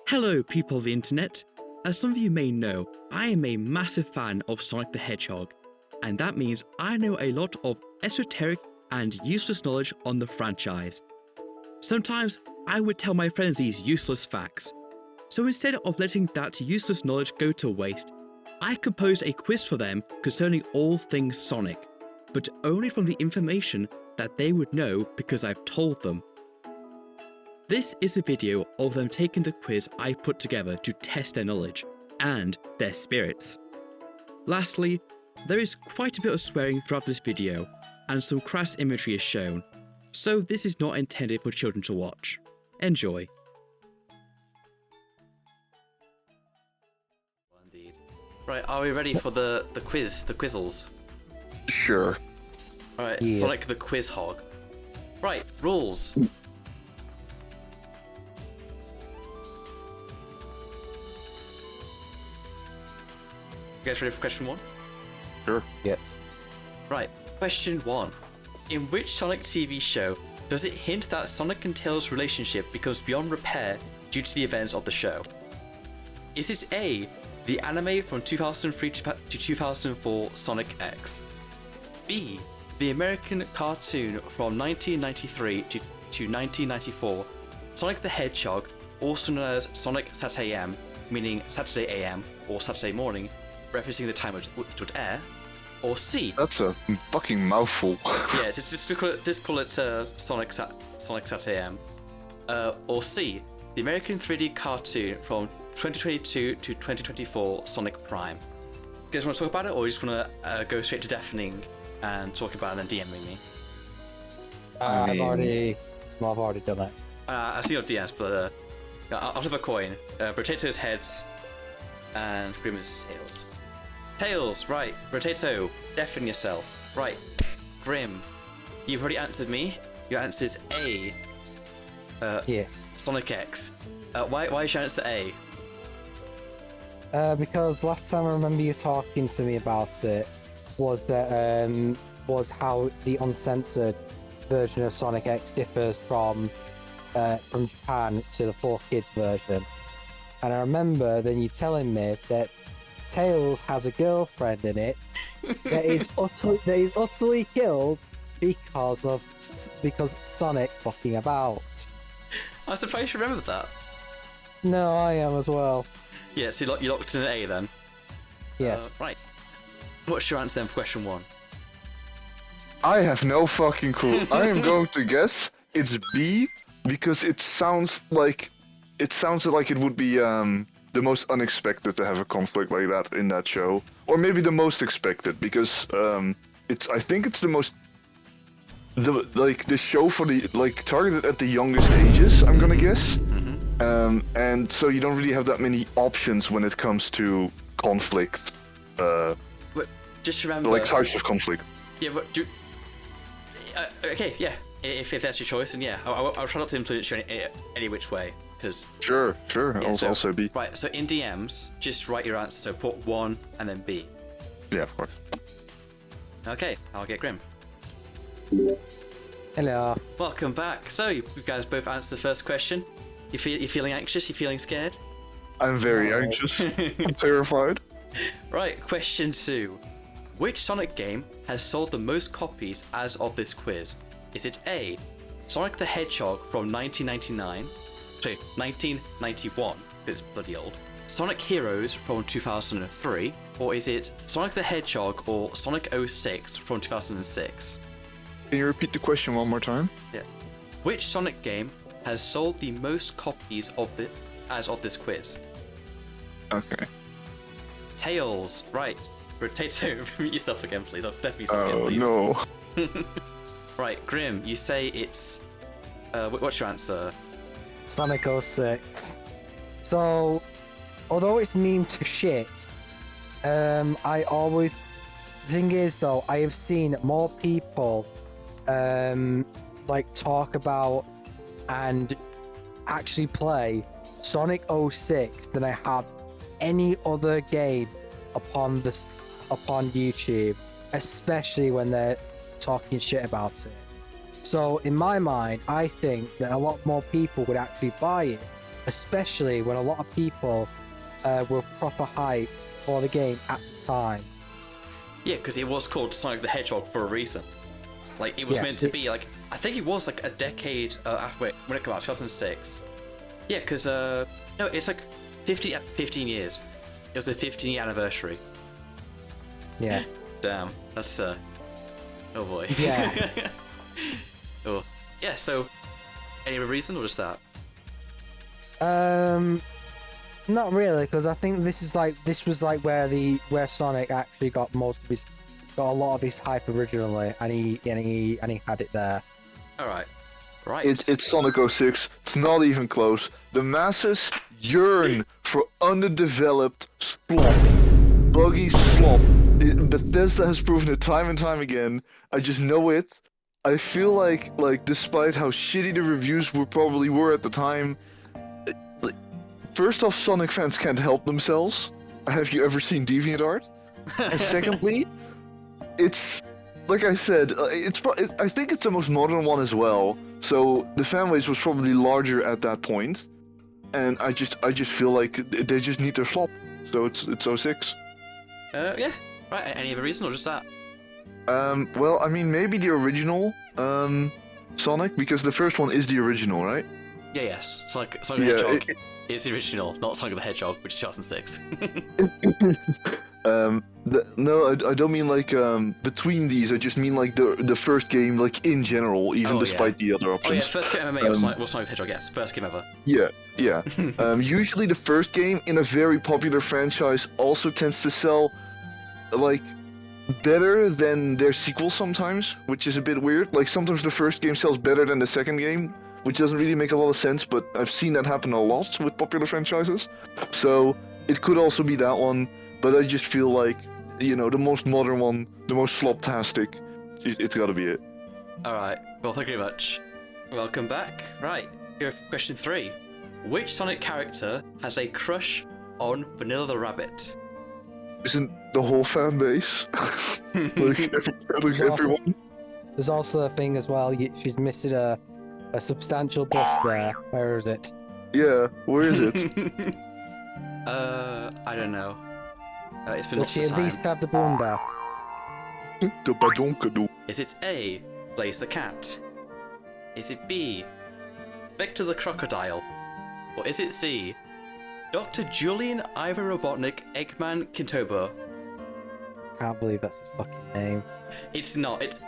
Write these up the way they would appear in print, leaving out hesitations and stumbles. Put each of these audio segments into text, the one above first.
Hello, people of the internet. As some of you may know, I am a massive fan of Sonic the Hedgehog, and that means I know a lot of esoteric and useless knowledge on the franchise. Sometimes I would tell my friends these useless facts, so instead of letting that useless knowledge go to waste, I composed a quiz for them concerning all things Sonic, but only from the information that they would know because I've told them. This is a video of them taking the quiz I put together to test their knowledge and their spirits. Lastly, there is quite a bit of swearing throughout this video, and some crass imagery is shown, so this is not intended for children to watch. Enjoy. Indeed. Right, are we ready for the quiz, the quizzles? Sure. Alright, Yeah. Sonic the Quiz Hog. Right, rules. You guys ready for question one? Sure. Yes. Right, question one. In which Sonic TV show does it hint that Sonic and Tails' relationship becomes beyond repair due to the events of the show? Is it A, the anime from 2003 to 2004 Sonic X? B, the American cartoon from 1993 to 1994 Sonic the Hedgehog, also known as Sonic Saturday AM, meaning Saturday AM or Saturday morning, referencing the time it would air? Or C, That's a fucking mouthful. yeah, just call it Sonic Saturday AM. Or C, the American 3D cartoon from 2022 to 2024 Sonic Prime. You guys want to talk about it, or you just want to go straight to deafening and talk about it and then DMing me? I've already done it. I see your DMs, but I'll flip a coin. Brotato's heads and Grim's tails. Tails, right. Brotato, deafen yourself. Right. Grim, you've already answered me. Your answer is A. Yes. Sonic X. Why is your answer A? Because last time I remember you talking to me about it was that was how the uncensored version of Sonic X differs from Japan to the 4Kids version. And I remember then you telling me that Tails has a girlfriend in it that is utterly killed because Sonic fucking about. I'm surprised you remembered that. No, I am as well. Yeah, so you locked in an A then? Yes. Right. What's your answer then for question one? I have no fucking clue. I am going to guess it's B because it sounds like it would be the most unexpected to have a conflict like that in that show, or maybe the most expected because I think it's the show for the targeted at the youngest ages. I'm gonna guess. And so you don't really have that many options when it comes to conflict. But just remember. Like types of conflict. Yeah, but okay, yeah. If that's your choice, then yeah, I'll try not to influence you any which way, because. Sure. Yeah, I'll also B. Right, so in DMs, just write your answer. So put 1 and then B. Yeah, of course. Okay, I'll get Grim. Hello. Welcome back. So you guys both answered the first question. You feeling anxious? You feeling scared? I'm very anxious. I'm terrified. Right, question 2. Which Sonic game has sold the most copies as of this quiz? Is it A, Sonic the Hedgehog from 1991, it's bloody old, Sonic Heroes from 2003, or is it Sonic the Hedgehog or Sonic 06 from 2006? Can you repeat the question one more time? Yeah. Which Sonic game has sold the most copies as of this quiz? Okay. Tails, right. Brotato, mute yourself again, please. I'll definitely yourself again, please. No. Right, Grim, you say it's... what's your answer? Sonic 06. So, although it's meme to shit, the thing is though, I have seen more people talk about and actually play Sonic 06 than I have any other game upon YouTube, especially when they're talking shit about it. So in my mind, I think that a lot more people would actually buy it especially when a lot of people were proper hyped for the game at the time. Yeah, because it was called Sonic the Hedgehog for a reason. Like, it was meant to be, like, I think it was, like, a decade after when it came out, 2006. Yeah, because, no, it's, like, 15 years. It was the 15-year anniversary. Yeah. Damn, that's, oh boy. Yeah. Oh. Yeah, so, any other reason, or just that? Not really, because I think this was like where Sonic actually got a lot of his hype originally, and he had it there. All right, right. It's Sonic 06. It's not even close. The masses yearn for underdeveloped slop, buggy slop. Bethesda has proven it time and time again. I just know it. I feel like despite how shitty the reviews probably were at the time, first off, Sonic fans can't help themselves. Have you ever seen DeviantArt? And secondly, it's like I said, I think it's the most modern one as well. So the fan base was probably larger at that point, and I just feel like they just need their slop. So it's 06. Yeah. Right. Any other reason, or just that? Well, I mean, maybe the original Sonic, because the first one is the original, right? Yeah. Yes. Sonic the Hedgehog is the original, not Sonic the Hedgehog, which is 2006. No, I don't mean like between these. I just mean like the first game, like in general, even despite the other options. Oh yeah, first game MMA was Sonic the Hedgehog. Yes, first game ever. Yeah. Usually the first game in a very popular franchise also tends to sell like better than their sequel sometimes, which is a bit weird. Like sometimes the first game sells better than the second game, which doesn't really make a lot of sense, but I've seen that happen a lot with popular franchises. So it could also be that one, but I just feel like, the most modern one, the most sloptastic, it's gotta be it. Alright, well, thank you very much. Welcome back. Right, here question 3. Which Sonic character has a crush on Vanilla the Rabbit? Isn't the whole fan base? like everyone? There's also a thing as well, she's missing a substantial bust there. Where is it? Yeah, where is it? I don't know. It's been Does lots she of at time. least have the bunda? The badonkadoo. Is it A, Blaze the Cat? Is it B, Vector the Crocodile? Or is it C, Dr. Julian Ivor Robotnik Eggman Kintober? Can't believe that's his fucking name. It's not. It's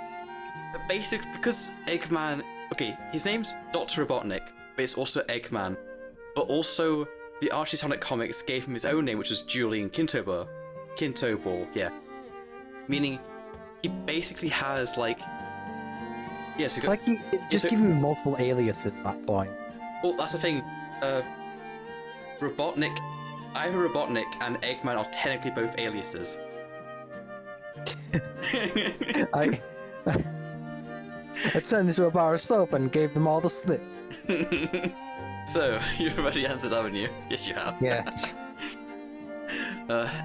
basic because Eggman. Okay, his name's Dr. Robotnik, but it's also Eggman. But also, the Archie Sonic comics gave him his own name, which was Julian Kintober. Kintober, yeah. Meaning, he basically has like. Yes, It's like he just give him multiple aliases at that point. Well, that's the thing. Robotnik, Ivor Robotnik, and Eggman are technically both aliases. I turned into a bar of soap and gave them all the slip. So, you've already answered, haven't you? Yes, you have. Yes.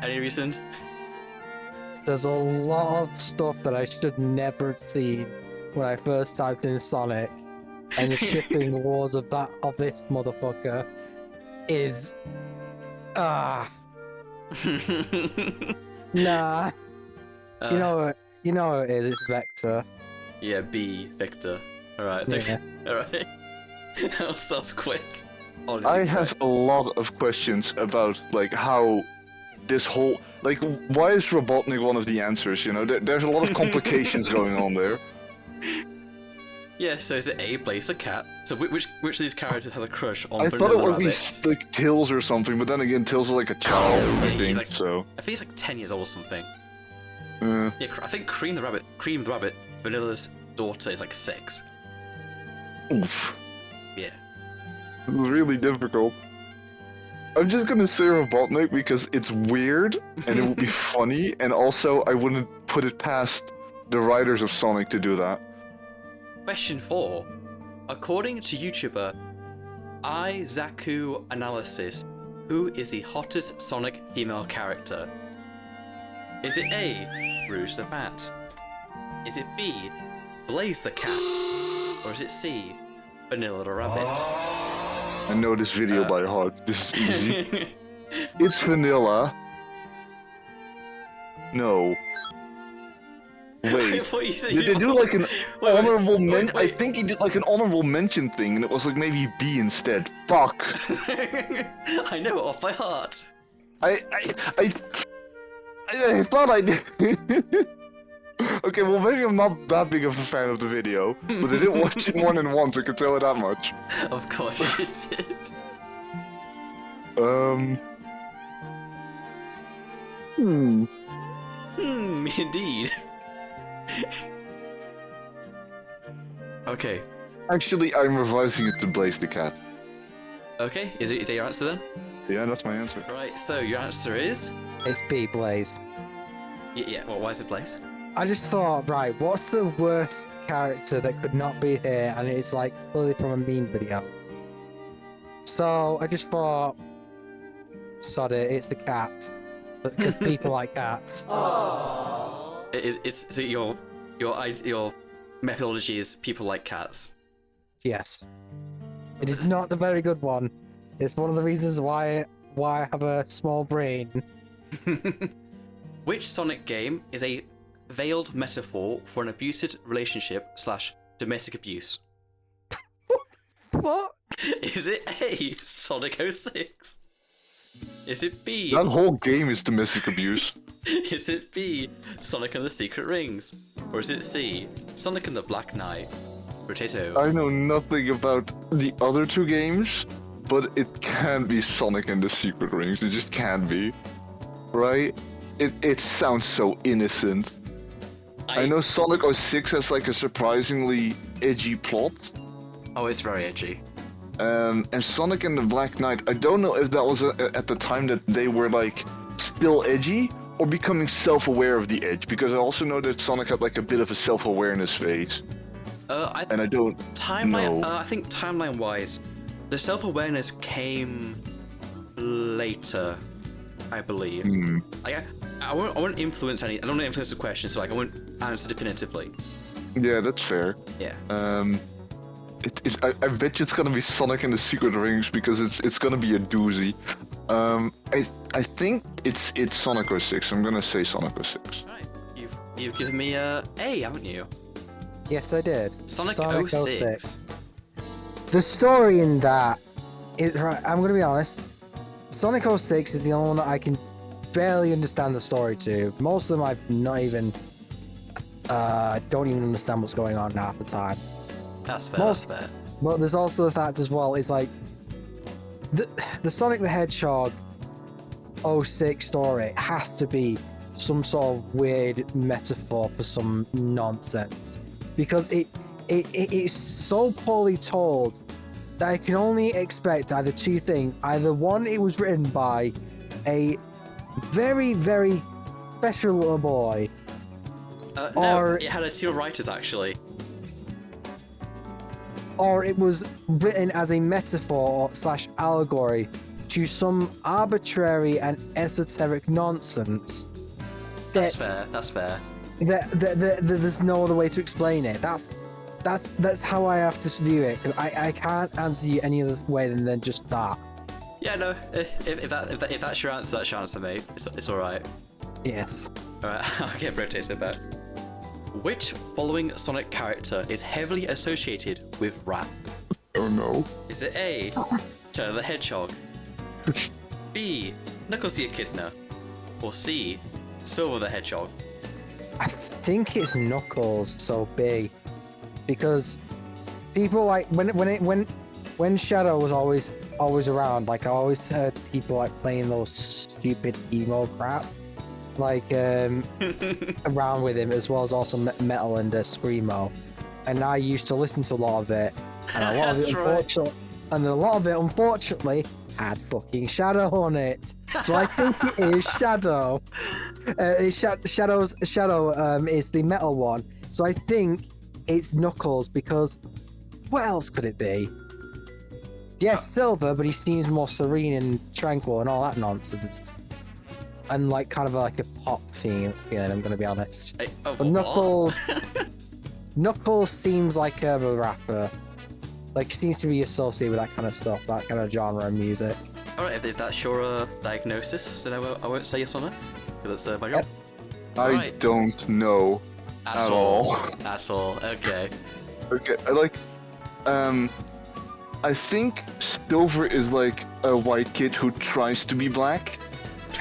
Any reason? There's a lot of stuff that I should never have seen when I first typed in Sonic, and the shipping wars of this motherfucker is nah. You know what it is? It's Vector. Yeah, B, Victor. Alright, Yeah. Alright. That sounds quick. Honestly, I have a lot of questions about like how this whole why is Robotnik one of the answers? There's a lot of complications going on there. Yeah, so is it A, Blaze the Cat? So which of these characters has a crush on I Vanilla thought it would Rabbit? be like Tails or something, but then again, Tails is like a child, I he's think. like- So I think he's like 10 years old or something. uh, Yeah, I think Cream the Rabbit, Vanilla's daughter is like 6. oof, Yeah. it was really difficult. I'm just gonna say Robotnik because it's weird and it would be funny, and also I wouldn't put it past the writers of Sonic to do that. Question 4. According to YouTuber iZaku Analysis, who is the hottest Sonic female character? Is it A, Rouge the Bat? Is it B, Blaze the Cat? Or is it C, Vanilla the Rabbit? I know this video by heart. This is easy. It's vanilla. No. Wait. Did they do like an honorable mention? I think he did like an honorable mention thing, and it was like maybe B instead. Fuck. I know it off by heart. I thought I did. Okay, well maybe I'm not that big of a fan of the video, but I didn't watch it more than once. I can tell you that much. Of course you did. Indeed. Okay. Actually, I'm revising it to Blaze the Cat. Okay, is it your answer then? Yeah, that's my answer. Right, so your answer is? It's B, Blaze. Yeah, well, why is it Blaze? I just thought, right, what's the worst character that could not be here, and it's like clearly from a meme video. So I just thought, sod it, it's the cat, because people like cats. So your methodology is people like cats. Yes, it is not the very good one. It's one of the reasons why I have a small brain. Which Sonic game is a veiled metaphor for an abusive relationship / domestic abuse? What? Is it A, Sonic 06? Is it B? That whole game is domestic abuse. Is it B, Sonic and the Secret Rings? Or is it C, Sonic and the Black Knight? Brotato. I know nothing about the other two games, but it can be Sonic and the Secret Rings. It just can't be. Right? It sounds so innocent. I know Sonic 06 has like a surprisingly edgy plot. Oh, it's very edgy. And Sonic and the Black Knight, I don't know if that was at the time that they were like still edgy or becoming self-aware of the edge, because I also know that Sonic had like a bit of a self-awareness phase. I don't know. I think timeline-wise, the self-awareness came later, I believe. I won't influence any. I don't want to influence the question, so like I won't answer definitively. Yeah, that's fair. Yeah. I bet you it's gonna be Sonic and the Secret Rings because it's gonna be a doozy. I think it's Sonic 06. I'm gonna say Sonic 06. Right. You've given me a A, haven't you? Yes, I did. Sonic 06. The story in that is right. I'm gonna be honest. Sonic 06 is the only one that I can barely understand the story to. Most of them I've not even don't even understand what's going on half the time. That's fair. That's fair. But there's also the fact as well is like the Sonic the Hedgehog 06 story has to be some sort of weird metaphor for some nonsense, because it is so poorly told that I can only expect either two things. Either one, it was written by a very, very special little boy. No, it had a team of writers actually. Or it was written as a metaphor / allegory to some arbitrary and esoteric nonsense. That's fair. That's fair. There's no other way to explain it. That's how I have to view it. 'Cause I can't answer you any other way than just that. Yeah, no. If that's your answer, that's your answer, mate. It's all right. Yes. All right. I'll get Brotato back. Which following Sonic character is heavily associated with rap? Oh no. Is it A, Shadow the Hedgehog, B, Knuckles the Echidna, or C, Silver the Hedgehog? I think it's Knuckles, so B, because people like when Shadow was always around, like I always heard people like playing those stupid emo crap, like around with him, as well as also metal and screamo, and I used to listen to a lot of it, and a lot of it unfortunately had fucking Shadow on it, so I think it is Shadow. Shadow is the metal one, so I think it's Knuckles, because what else could it be? Yes, Silver, but he seems more serene and tranquil and all that nonsense. And like kind of like a pop feeling, I'm gonna be honest. But Knuckles Knuckles seems like a rapper. Like, she seems to be associated with that kind of stuff, that kind of genre of music. Alright, if that's your diagnosis, then I won't say yes or no, because that's my job. I Right. don't know at all. At all, okay. Okay, I think Silver is like a white kid who tries to be black.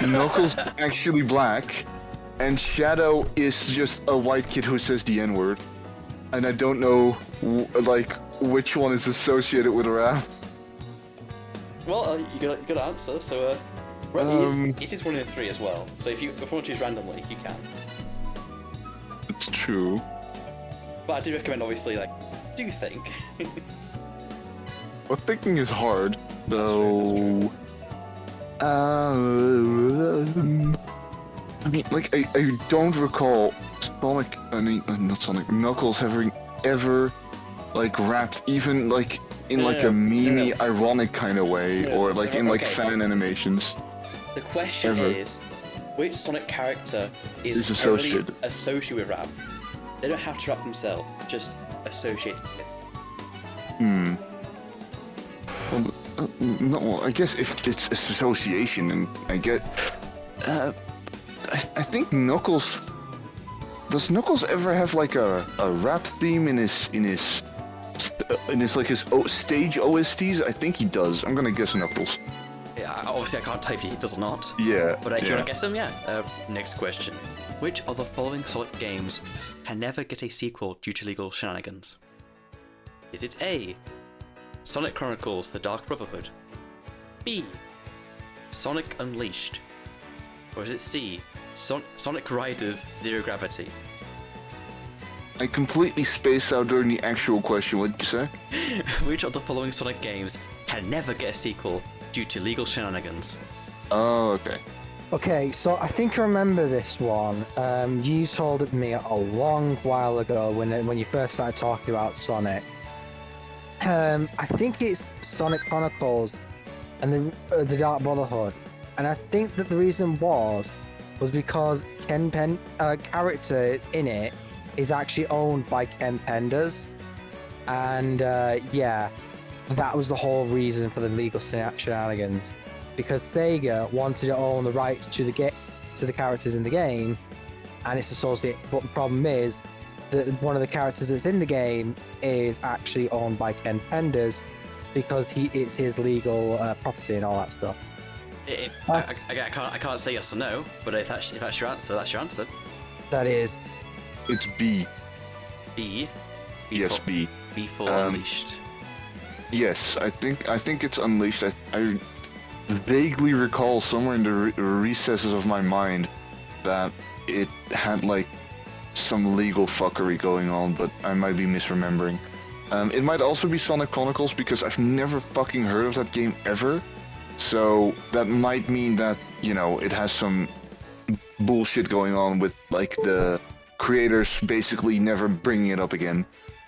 Knuckles is actually black, and Shadow is just a white kid who says the N-word. And I don't know, like, which one is associated with rap. Well, you got an answer, so well, it is 1 in 3 as well. So if you want to choose randomly, you can. It's true. But I do recommend, obviously, like, do think. Well, thinking is hard, That's though. true. I mean, like, I don't recall Sonic, not Sonic, Knuckles having ever, like, rapped, even, like, in, like, a meme ironic kind of way, or, like, in, like, fan animations. The question Ever. is, which Sonic character is Is heavily associated. associated with rap? They don't have to rap themselves, just associated with it. Well, no, I guess if it's association, and I get, I think Knuckles. Does Knuckles ever have like a rap theme in his stage OSTs? I think he does. I'm gonna guess Knuckles. Yeah, obviously I can't tell if he does or not. Yeah. But if you yeah. want to guess them, yeah. Next question. Which of the following Sonic games can never get a sequel due to legal shenanigans? Is it A, Sonic Chronicles The Dark Brotherhood? B, Sonic Unleashed? Or is it C, Sonic Riders Zero Gravity? I completely spaced out during the actual question. What did you say? Which of the following Sonic games can never get a sequel due to legal shenanigans? Oh, okay. Okay, so I think I remember this one. You told it me a long while ago when you first started talking about Sonic. I think it's Sonic Chronicles and the Dark Brotherhood, and I think that the reason was because Ken Pen character in it is actually owned by Ken Penders, and yeah, that was the whole reason for the legal shenanigans, because Sega wanted to own the rights to the characters in the game, and it's associated. But the problem is that one of the characters that's in the game is actually owned by Ken Penders, because it's his legal property and all that stuff. I can't say yes or no, but if that's your answer, that's your answer. That is. It's B. B. Yes, for, B. B for Um, Unleashed. Yes, I think it's Unleashed. I vaguely recall somewhere in the recesses of my mind that it had like some legal fuckery going on, but I might be misremembering. It might also be Sonic Chronicles, because I've never fucking heard of that game ever. So that might mean that, you know, it has some bullshit going on with like the creators basically never bringing it up again.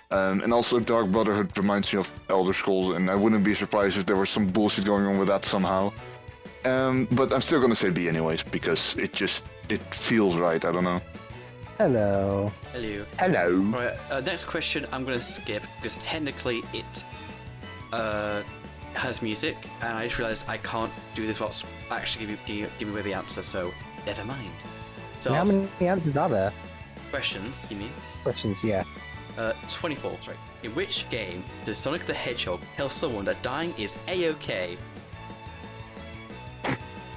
And also Dark Brotherhood reminds me of Elder Scrolls, and I wouldn't be surprised if there was some bullshit going on with that somehow. But I'm still gonna say B anyways, because it feels right, I don't know. Hello. Hello. Hello. Right, next question I'm going to skip, because technically it has music, and I just realised I can't do this whilst actually give me away the answer, so never mind. So How many answers are there? questions, you mean? Questions, yeah. 24, sorry. In which game does Sonic the Hedgehog tell someone that dying is A-OK?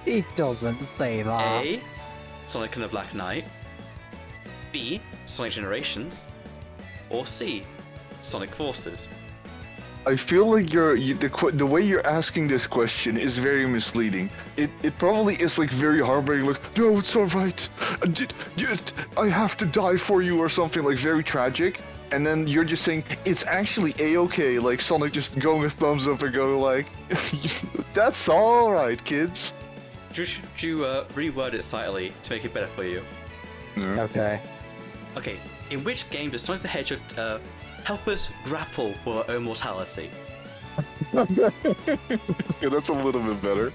It doesn't say that. A, Sonic and the Black Knight. B, Sonic Generations. Or C, Sonic Forces. I feel like the way you're asking this question is very misleading. It probably is like very heartbreaking, like, no, it's alright, I have to die for you, or something like very tragic. And then you're just saying it's actually A-OK, like Sonic just going a thumbs up and going like, that's alright, kids. Should you reword it slightly to make it better for you? Yeah. Okay. Okay, in which game does Sonic the Hedgehog help us grapple with our own mortality? Yeah, that's a little bit better.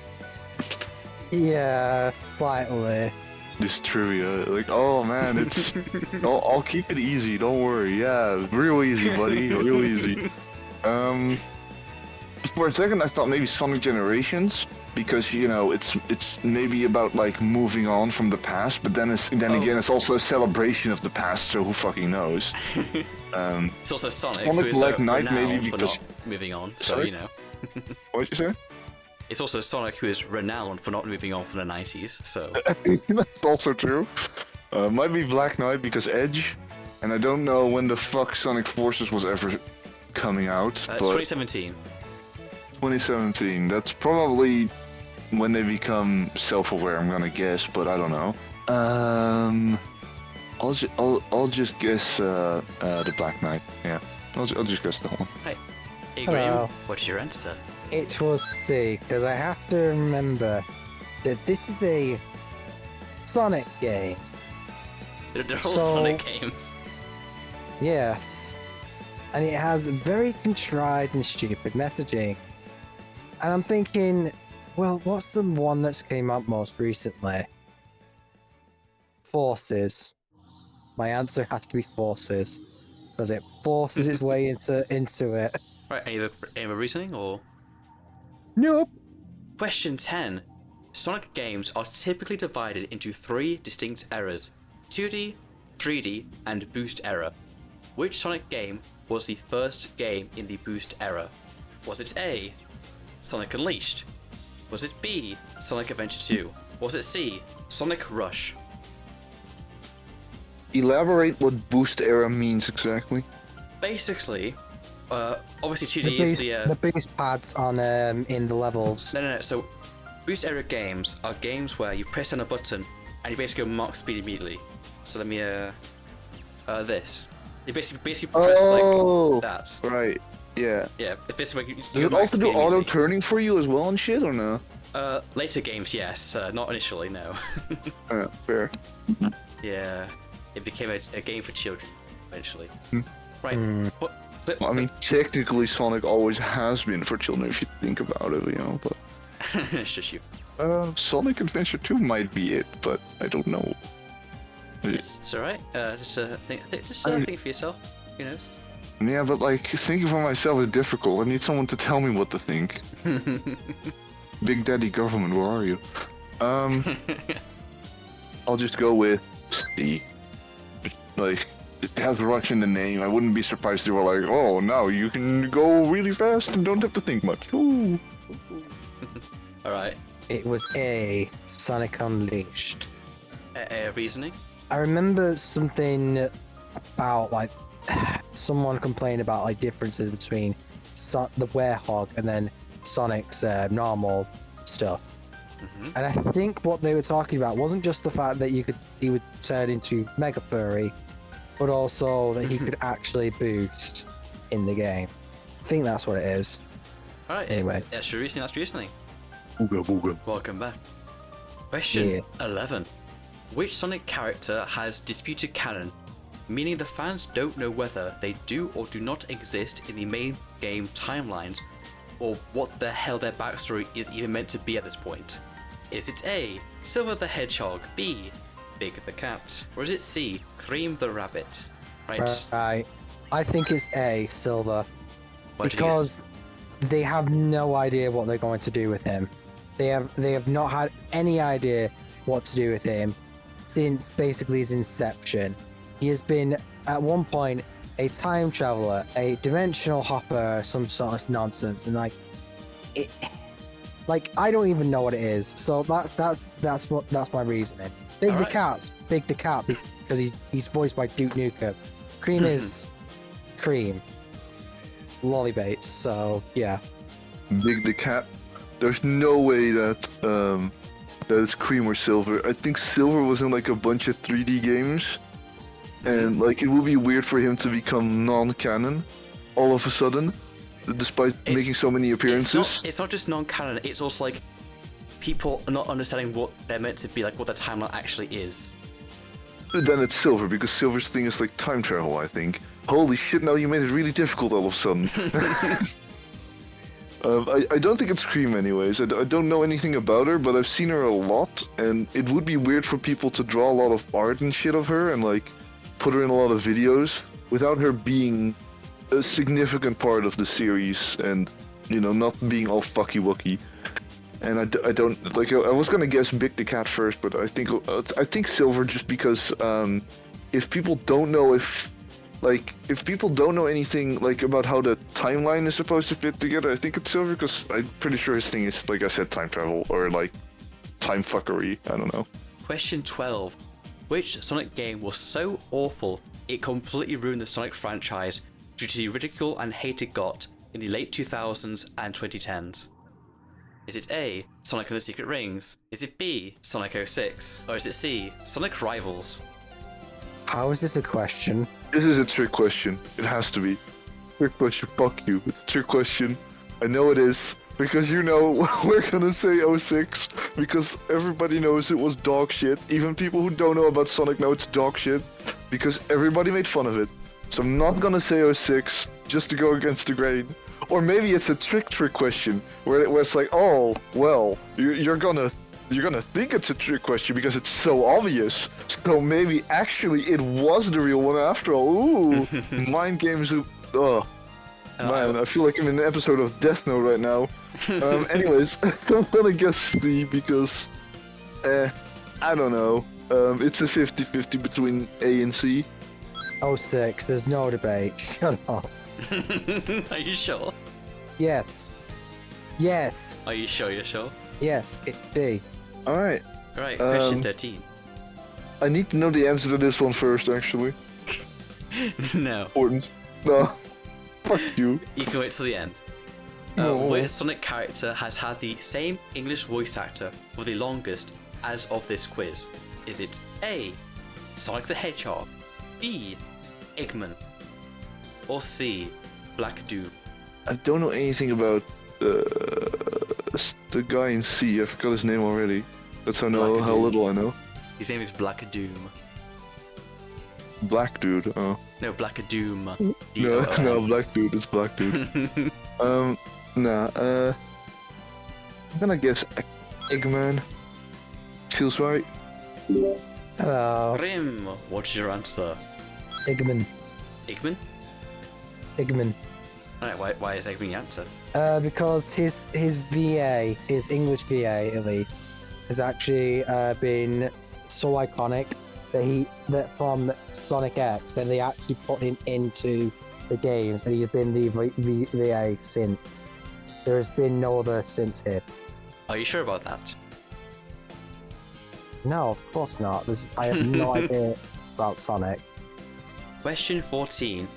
Yeah, slightly. This trivia, like, oh man, it's. I'll keep it easy. Don't worry. Yeah, real easy, buddy. Real easy. For a second I thought maybe Sonic Generations, because it's maybe about like moving on from the past, but then again it's also a celebration of the past, so who fucking knows. It's also Sonic, Sonic who is Black Knight renowned maybe for because... not moving on, so Sorry? you know. What did you say? It's also Sonic, who is renowned for not moving on from the 90s, so... That's also true. Might be Black Knight because Edge, and I don't know when the fuck Sonic Forces was ever coming out, It's but 2017. 2017. That's probably when they become self-aware, I'm gonna guess, but I don't know. I'll just guess the Black Knight. Yeah, I'll just guess that one. Hey, Hello. what is your answer? It was C, because I have to remember that this is a Sonic game. They're all So- Sonic games. Yes. And it has very contrived and stupid messaging. And I'm thinking, well, what's the one that's came out most recently? Forces. My answer has to be Forces. Because it forces its way into it. Right, any other reasoning, or...? Nope. Question 10. Sonic games are typically divided into 3 distinct eras: 2D, 3D, and Boost era. Which Sonic game was the first game in the Boost era? Was it A, Sonic Unleashed? Was it B, Sonic Adventure 2? Was it C, Sonic Rush? Elaborate what Boost Era means exactly. Basically, obviously 2D is The biggest pads on in the levels. No. So, Boost era games are games where you press on a button and you basically go mark speed immediately. So let me this. You basically press like that. Right. Yeah. Yeah, it's basically you Does go it max also do speed auto immediately. turning for you as well and shit, or no? Later games, yes. Not initially, no. Fair. Yeah, it became a game for children eventually. Hmm. Right. What? Well, I mean, technically Sonic always has been for children if you think about it, but... Shush you. Sonic Adventure 2 might be it, but I don't know. It's alright. Just think for yourself. Who knows? Yeah, but like, thinking for myself is difficult. I need someone to tell me what to think. Big Daddy Government, where are you? I'll just go with C. Like, it has Rush in the name. I wouldn't be surprised if they were like, oh, now you can go really fast and don't have to think much. Ooh. Alright. It was A, Sonic Unleashed. Reasoning? I remember something about like someone complained about like differences between the Werehog and then Sonic's normal stuff. And I think what they were talking about wasn't just the fact that he would turn into Mega Furry, but also that he could actually boost in the game. I think that's what it is. Alright. Anyway. That's your reasoning. That's reasoning. Booga booga. Welcome back. Question Yeah. 11. Which Sonic character has disputed canon, meaning the fans don't know whether they do or do not exist in the main game timelines, or what the hell their backstory is even meant to be at this point? Is it A, Silver the Hedgehog, B, Big the Cat, or is it C, Cream the Rabbit? Right. Right. I think it's A, Silver. Why do you think it's- Because they have no idea what they're going to do with him. They have not had any idea what to do with him since basically his inception. He has been at one point a time traveler, a dimensional hopper, some sort of nonsense, and like I don't even know what it is. So that's my reasoning. Big the Cat because he's voiced by Duke Nukem. Cream is Cream. Lollybaits, so yeah. Big the Cat. There's no way that it's Cream or Silver. I think Silver was in like a bunch of 3D games, and like it would be weird for him to become non-canon all of a sudden, despite making so many appearances. It's not just non-canon. It's also like people not understanding what they're meant to be, like what the timeline actually is. Then it's Silver, because Silver's thing is like time travel, I think. Holy shit, now you made it really difficult all of a sudden. I don't think it's Cream anyways. I don't know anything about her, but I've seen her a lot, and it would be weird for people to draw a lot of art and shit of her and like put her in a lot of videos without her being a significant part of the series, and not being all fucky wucky. And I don't like. I was gonna guess Big the Cat first, but I think Silver, just because if people don't know if people don't know anything like about how the timeline is supposed to fit together, I think it's Silver, because I'm pretty sure his thing is, like I said, time travel or like time fuckery. I don't know. Question 12. Which Sonic game was so awful it completely ruined the Sonic franchise due to the ridicule and hate it got in the late 2000s and 2010s? Is it A, Sonic and the Secret Rings? Is it B, Sonic 06? Or is it C, Sonic Rivals? How is this a question? This is a trick question. It has to be. Trick question. Fuck you. It's a trick question. I know it is. Because we're gonna say 06. Because everybody knows it was dog shit. Even people who don't know about Sonic know it's dog shit. Because everybody made fun of it. So I'm not gonna say 06 just to go against the grain. Or maybe it's a trick question where it's like, oh, well, you're gonna think it's a trick question because it's so obvious. So maybe actually it was the real one after all. Ooh, mind games. Ugh. Man, I feel like I'm in an episode of Death Note right now. Anyways, I'm gonna guess C because, I don't know. It's a 50-50 between A and C. 06, there's no debate. Shut up. Are you sure? Yes. Yes. Are you sure you're sure? Yes, it's B. Alright. Right, question 13. I need to know the answer to this one first, actually. No. Important. No. Fuck you. You can wait till the end. No. Which Sonic character has had the same English voice actor for the longest as of this quiz? Is it A, Sonic the Hedgehog, B, Eggman, or C, Black Doom? I don't know anything about the guy in C. I forgot his name already. That's how little I know. His name is Black Doom. Black dude. Oh. No, Black Doom. No, Black dude. It's Black dude. Nah. I'm gonna guess Eggman. Feels right. Hello. Rim, what's your answer? Eggman. Eggman? Eggman. Alright, why is Eggman the answer? Because his VA, his English VA at least, has actually been so iconic that from Sonic X, then they actually put him into the games, and he's been the VA since. There has been no other since him. Are you sure about that? No, of course not. I have no idea about Sonic. Question 14.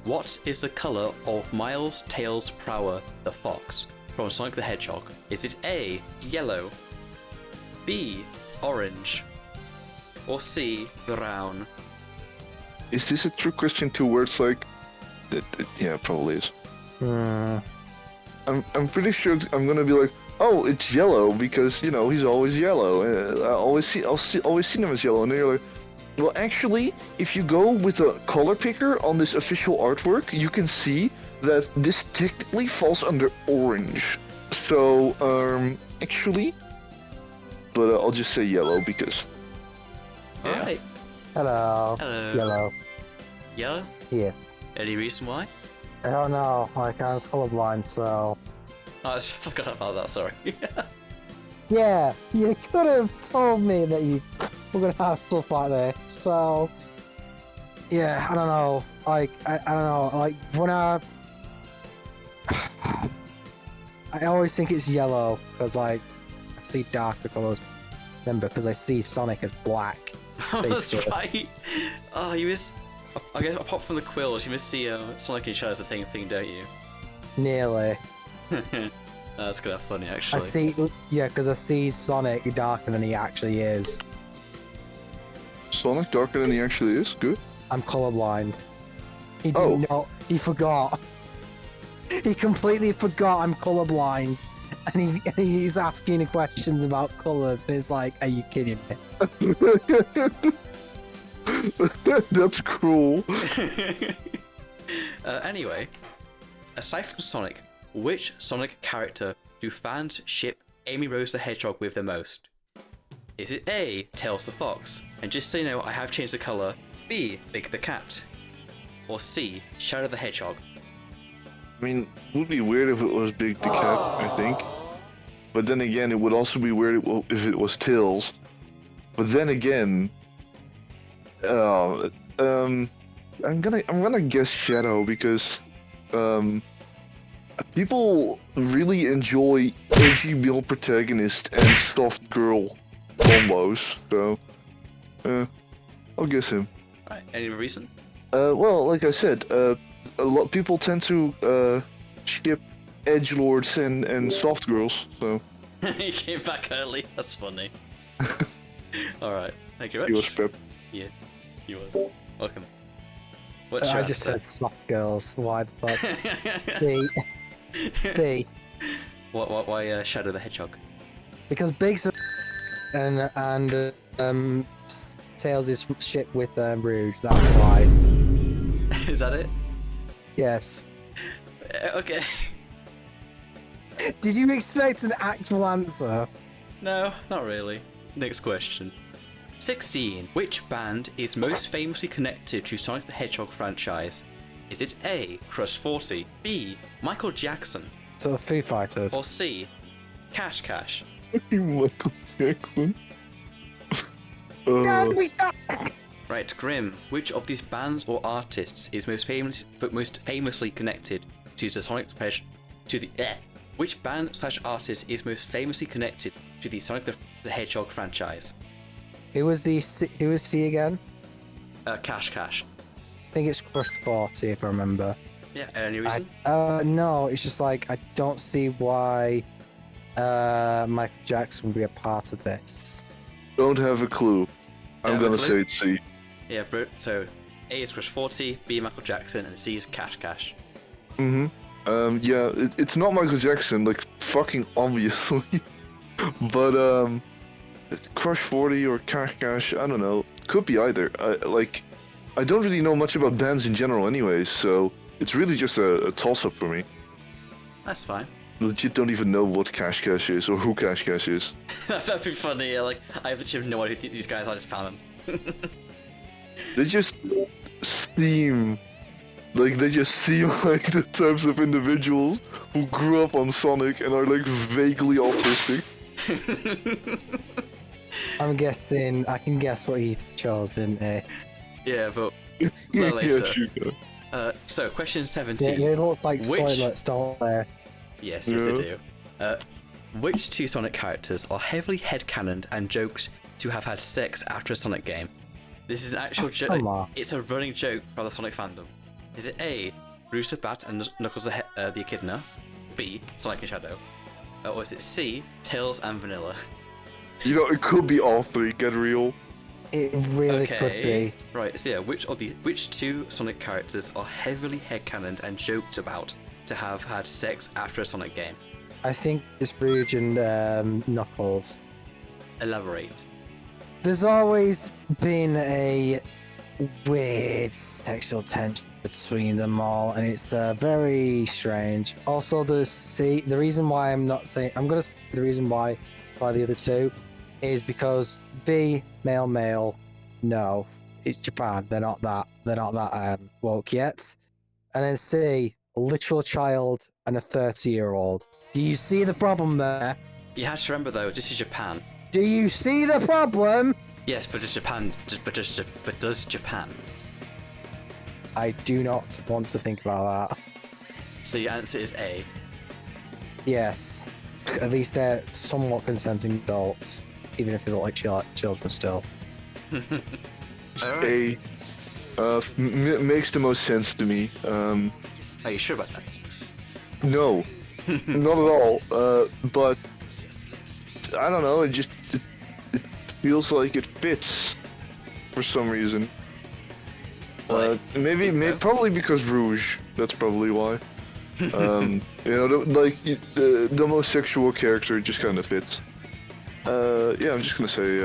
What is the colour of Miles, Tails, Prower, the fox from Sonic the Hedgehog? Is it A, yellow, B, orange, or C, brown? Is this a trick question too, where it's like... Yeah, it probably is. I'm pretty sure I'm gonna be like, oh, it's yellow because, he's always yellow. I'll always see him as yellow. And then you're like, well, actually, if you go with a color picker on this official artwork, you can see that this technically falls under orange. So, actually, but I'll just say yellow because... Yeah. Alright. Hello. Hello. Yellow. Yellow? Yes. Any reason why? I don't know. Like, I'm colorblind, so... Oh, I forgot about that, sorry. Yeah, you could have told me that you were gonna have stuff like this, so... Yeah, I don't know. Like, I don't know. Like, when I always think it's yellow, because, like, I see darker colors. Then because I see Sonic as black. Oh, that's basically. right. Oh, you miss... I guess apart from the quills, you must see Sonic and Shadows the same thing, don't you? Nearly. That's kind of funny, actually. I see, yeah, because I see Sonic darker than he actually is. Sonic darker than he actually is? Good. I'm colorblind. He didn't know. He forgot. He completely forgot I'm colorblind. And he's asking questions about colors, and it's like, are you kidding me? That's cruel. Anyway, aside from Sonic, which Sonic character do fans ship Amy Rose the Hedgehog with the most? Is it A, Tails the Fox? And just so you know, I have changed the colour. B, Big the Cat? Or C, Shadow the Hedgehog? I mean, it would be weird if it was Big the Cat, I think. But then again, it would also be weird if it was Tails. But then again, uh, um, I'm gonna guess Shadow because people really enjoy edgy male protagonist and soft girl combos. So, I'll guess him. Right. Any reason? Well, like I said, a lot people tend to ship edgelords and soft girls. So He came back early. That's funny. All right. Thank you very he was much. Pep. Yeah, he was. Welcome. What's I your just answer? said soft girls. Why the fuck? C. C. Why Shadow the Hedgehog? Because Big's and Tails is shit with Rouge. That's why. Is that it? Yes. Okay. Did you expect an actual answer? No, not really. Next question. 16. Which band is most famously connected to Sonic the Hedgehog franchise? Is it A, Crush 40, B, Michael Jackson, So the Foo Fighters. or C, Cash Cash? Michael Jackson. God, we Right, Grim. Which of these bands or artists is most famously connected to the Sonic the Hedgehog? Which band / artist is most famously connected to the Sonic the Hedgehog franchise? Who was C again? Cash Cash. I think it's Crush 40 if I remember. Yeah. Any reason? No, it's just like I don't see why Michael Jackson would be a part of this. Don't have a clue. I'm Have a gonna clue? say it's C. Yeah. So A is Crush 40, B Michael Jackson, and C is Cash Cash. Mm-hmm. Yeah, it's not Michael Jackson, like fucking obviously. But Crush 40 or Cash Cash, I don't know. Could be either. I don't really know much about bands in general, anyways. So it's really just a toss-up for me. That's fine. Legit don't even know what Cash Cash is or who Cash Cash is. That'd be funny. Yeah, like I literally have no idea who these guys. I just found them. They just seem like the types of individuals who grew up on Sonic and are like vaguely autistic. I'm guessing I can guess what he chose, didn't he? Yeah, but no later. Yeah. So question Yeah, 17. they look like Which- toilets, don't they? Yes, they Yeah. do. Which two Sonic characters are heavily headcanoned and joked to have had sex after a Sonic game? This is an actual joke. come on. It's a running joke by the Sonic fandom. Is it A, Rouge the Bat and Knuckles the Echidna? B, Sonic and Shadow? Or is it C, Tails and Vanilla? You know, it could be all three. Get real. It really could be. Right, so yeah, which two Sonic characters are heavily headcanoned and joked about to have had sex after a Sonic game? I think it's Rouge and Knuckles. Elaborate. There's always been a weird sexual tension between them all, and it's very strange. Also, the reason why I'm not saying I'm gonna say the reason why by the other two is because B, male, no, it's Japan. They're not that woke yet. And then C, a literal child and a 30-year-old. Do you see the problem there? You have to remember though, this is Japan. Do you see the problem? Yes, but does Japan? But does Japan? I do not want to think about that. So your answer is A. Yes, at least they're somewhat consenting adults, even if they look like children still. Alright. A makes the most sense to me. Are you sure about that? No, not at all. But I don't know. It feels like it fits for some reason. Well, Maybe think so. probably because Rouge. That's probably why. You know, the homosexual character just kind of fits. Yeah, I'm just gonna say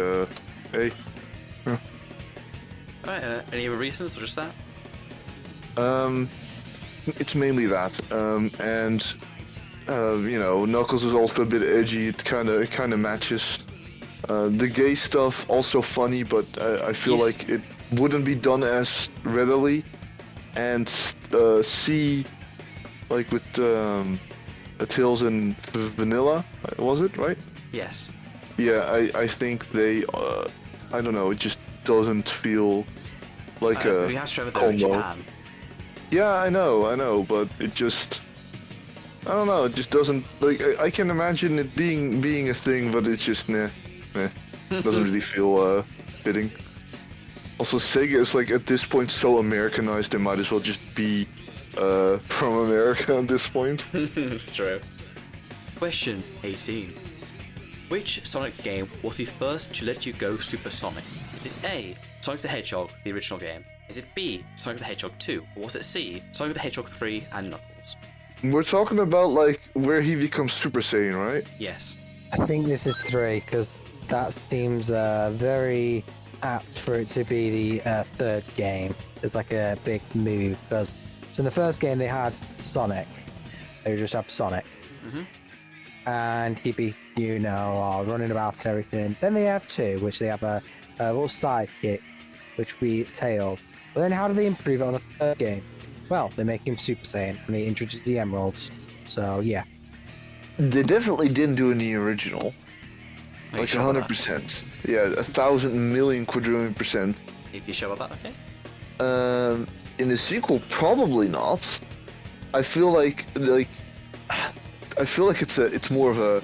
A. Alright, any other reasons or just that? It's mainly that. And you know, Knuckles is also a bit edgy. It kind of matches. The gay stuff also funny, but I feel Yes. like it wouldn't be done as readily. And C, like with Tails and Vanilla, was it right? Yes. Yeah, I think they, I don't know, it just doesn't feel like We a have to remember though in combo. Japan. Yeah, I know, but it just, I don't know, it just doesn't, like, I can imagine it being a thing, but it's just, meh, doesn't really feel, fitting. Also, Sega is, like, at this point so Americanized, they might as well just be, from America at this point. It's true. Question 18. Which Sonic game was the first to let you go supersonic? Is it A, Sonic the Hedgehog, the original game? Is it B, Sonic the Hedgehog 2? Or was it C, Sonic the Hedgehog 3 and Knuckles? We're talking about, like, where he becomes Super Saiyan, right? Yes. I think this is 3 because that seems very apt for it to be the third game. It's like a big move because so in the first game they had Sonic. They just have Sonic. And he'd be, running about and everything. Then they have 2, which they have a little sidekick, which would be Tails. But then how do they improve it on the third game? Well, they make him Super Saiyan and they introduce the Emeralds. So, yeah. They definitely didn't do it in the original. Are you Like sure about that? 100%. Yeah, 1,000 million quadrillion %. If you sure about that, okay? In the sequel, probably not. I feel like it's more of a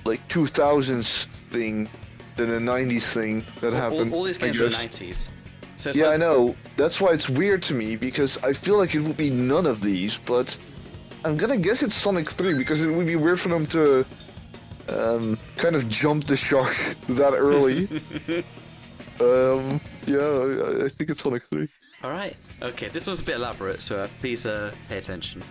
like 2000s thing than a 90s thing that happened. All these I games were the guess. 90s. So Yeah, I know. That's why it's weird to me because I feel like it would be none of these, but I'm gonna guess it's Sonic 3 because it would be weird for them to kind of jump the shark that early. Yeah, I think it's Sonic 3. Alright, okay, this one's a bit elaborate, so please pay attention.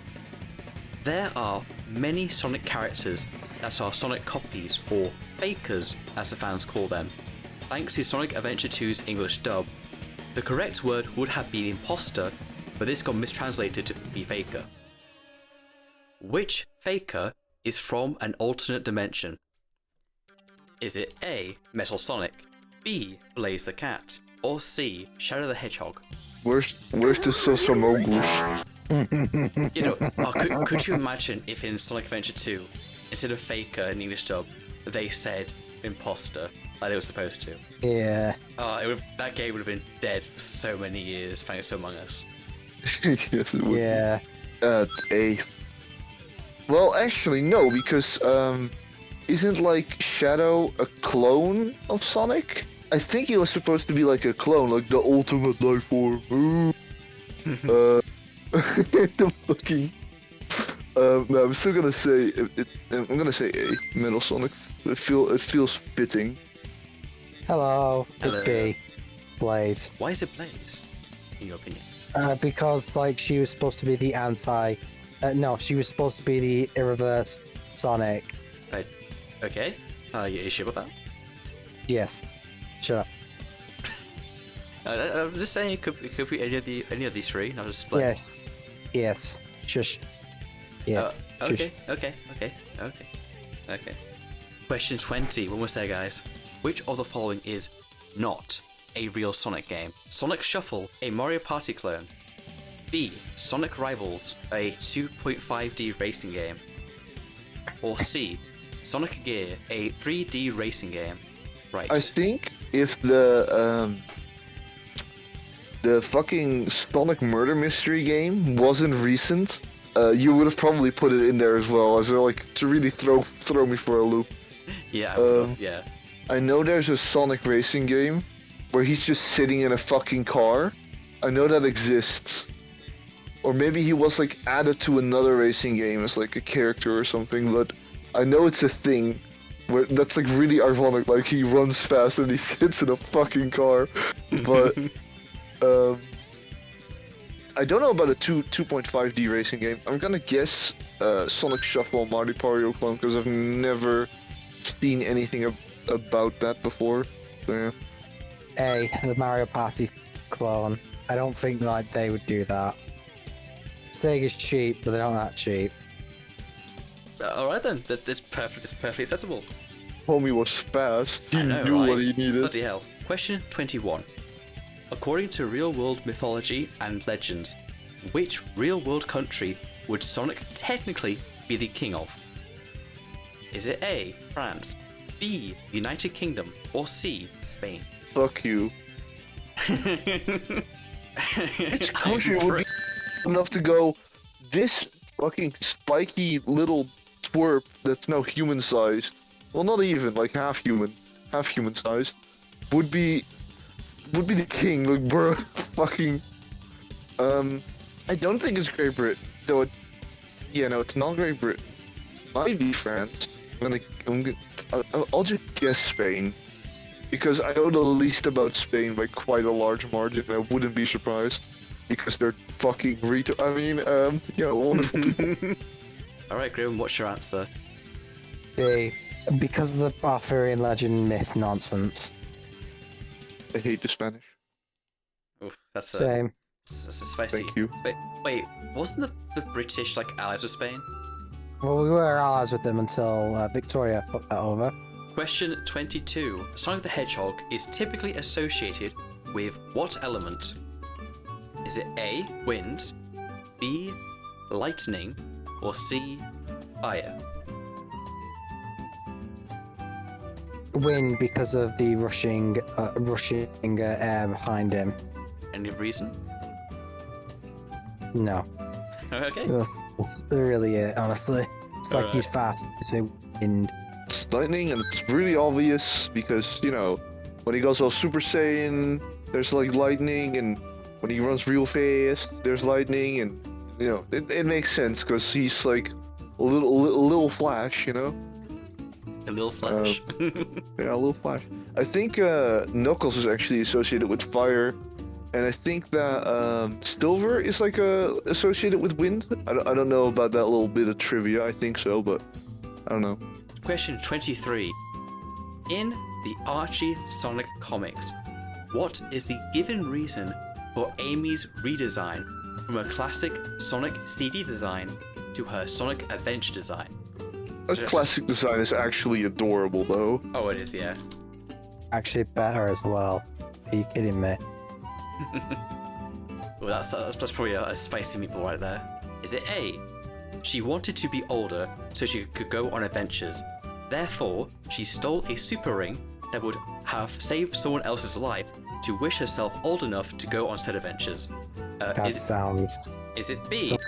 There are many Sonic characters that are Sonic copies, or fakers as the fans call them. Thanks to Sonic Adventure 2's English dub, the correct word would have been imposter, but this got mistranslated to be faker. Which faker is from an alternate dimension? Is it A, Metal Sonic, B, Blaze the Cat, or C, Shadow the Hedgehog? Where's the Sosomogus? Could you imagine if in Sonic Adventure 2, instead of faker in English dub, they said imposter, like they were supposed to? Yeah. That game would have been dead for so many years thanks to Among Us. Yes, it would. Yeah. A. Well, actually, no, because isn't like Shadow a clone of Sonic? I think he was supposed to be like a clone, like the ultimate life form. Ooh. The fucking. No, I'm still gonna say I'm gonna say A. Metal Sonic. It feels fitting. Hello. It's Hello. B. Blaze. Why is it Blaze, in your opinion? Because like she was supposed to be the no, she was supposed to be the irreverse Sonic. Okay, you sure about that? Yes. Sure. I'm just saying it could be any of these three, not just Blaze. Yes. Shush. Yes. Shush. Okay. Question 20, we're almost there, guys. Which of the following is not a real Sonic game? Sonic Shuffle, a Mario Party clone. B, Sonic Rivals, a 2.5D racing game. Or C, Sonic Gear, a 3D racing game. Right. I think if the fucking Sonic Murder Mystery game wasn't recent, you would have probably put it in there as well, as like to really throw me for a loop. Yeah, I would have, yeah. I know there's a Sonic racing game where he's just sitting in a fucking car. I know that exists. Or maybe he was like added to another racing game as like a character or something, but I know it's a thing where that's like really ironic, like he runs fast and he sits in a fucking car. But I don't know about a 2.5D racing game. I'm gonna guess Sonic Shuffle Mario Party clone because I've never seen anything about that before. So, yeah. A, the Mario Party clone. I don't think like they would do that. Sega's cheap, but they're not that cheap. Alright then, that's perfectly acceptable. Homie was fast. He I know, knew right? what he needed. Bloody hell. Question 21. According to real-world mythology and legends, which real-world country would Sonic technically be the king of? Is it A, France, B, United Kingdom, or C, Spain? Fuck you. Which country would be enough to go, this fucking spiky little twerp that's now human-sized, well, not even, like half human-sized, would be the king, like, bro, fucking, I don't think it's Great Britain, though no, it's not Great Britain. Might be France. I'll just guess Spain, because I know the least about Spain by quite a large margin, and I wouldn't be surprised, because they're fucking wonderful people. Alright, Grim, what's your answer? B. Because of the Arthurian legend myth nonsense. I hate the Spanish. Oof, that's a Same. spicy. Thank you. Wait, wasn't the British like allies with Spain? Well, we were allies with them until Victoria fucked that over. Question 22. Sonic the Hedgehog is typically associated with what element? Is it A, wind, B, lightning, or C, fire? Win because of the rushing air behind him. Any reason? No. Okay. That's really it, honestly. It's like he's fast, so wind. It's lightning, and it's really obvious because, when he goes all Super Saiyan, there's like lightning, and when he runs real fast, there's lightning, and, it makes sense because he's like a little Flash, A little Flash. Yeah, a little Flash. I think Knuckles is actually associated with fire, and I think that Silver is like associated with wind. I don't know about that little bit of trivia. I think so, but I don't know. Question 23. In the Archie Sonic comics, what is the given reason for Amy's redesign from a classic Sonic CD design to her Sonic Adventure design? That classic design is actually adorable, though. Oh, it is, yeah. Actually better as well. Are you kidding me? Well, that's probably a spicy meatball right there. Is it A? She wanted to be older so she could go on adventures. Therefore, she stole a super ring that would have saved someone else's life to wish herself old enough to go on said adventures. Sounds... Is it B? Is it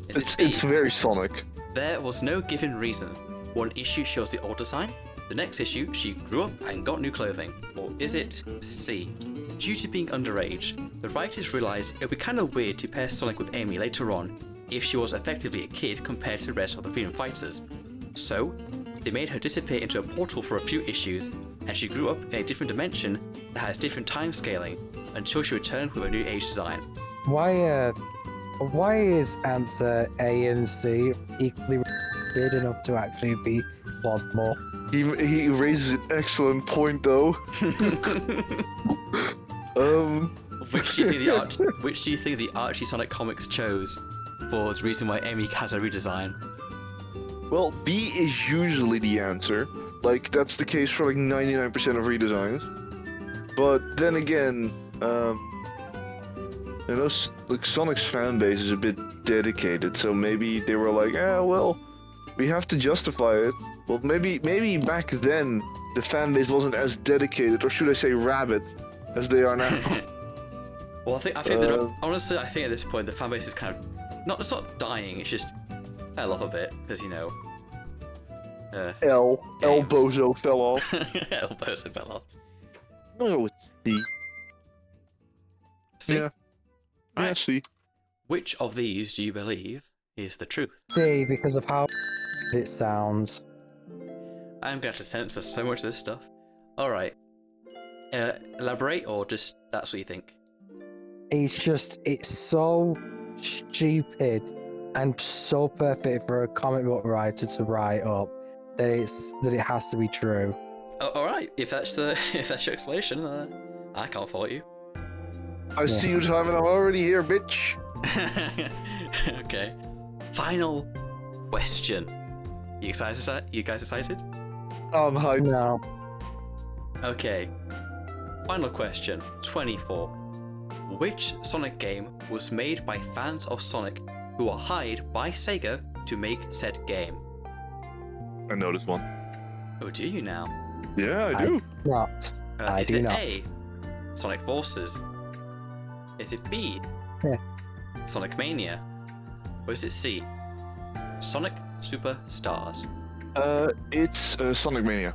It's, B? it's very Sonic. There was no given reason. One issue shows the old design. The next issue, she grew up and got new clothing. Or is it C? Due to being underage, the writers realised it would be kind of weird to pair Sonic with Amy later on if she was effectively a kid compared to the rest of the Freedom Fighters. So, they made her disappear into a portal for a few issues, and she grew up in a different dimension that has different time scaling until she returned with a new age design. Why is answer A and C equally did enough to actually be plausible? He raises an excellent point, though. Which do you think the Archie Sonic comics chose for the reason why Amy has a redesign? Well, B is usually the answer. Like, that's the case for like 99% of redesigns. But then again, like Sonic's fan base is a bit dedicated, so maybe they were like, well, we have to justify it. Well, maybe back then the fan base wasn't as dedicated, or should I say rabid, as they are now. Well, I think honestly, I think at this point the fan base is kind of it's not dying. It's just fell off a bit because El Bozo fell off. El Bozo fell off. No, it's C. C? Yeah. Right. Yeah, C. Which of these do you believe is the truth? C, because of how it sounds. I'm going to censor so much of this stuff. Alright. Elaborate, or just that's what you think? It's so stupid and so perfect for a comic book writer to write up that it has to be true. Alright, if that's your explanation, I can't fault you. I see you, Simon. I'm already here, bitch. Okay. Final question. You excited? You guys excited? I'm hyped. No. Okay. Final question. 24. Which Sonic game was made by fans of Sonic who are hired by Sega to make said game? I know this one. Oh, do you now? Yeah, I do. Not. I Is do it not. A, Sonic Forces? Is it B, Yeah. Sonic Mania? Or is it C, Sonic Superstars? It's Sonic Mania.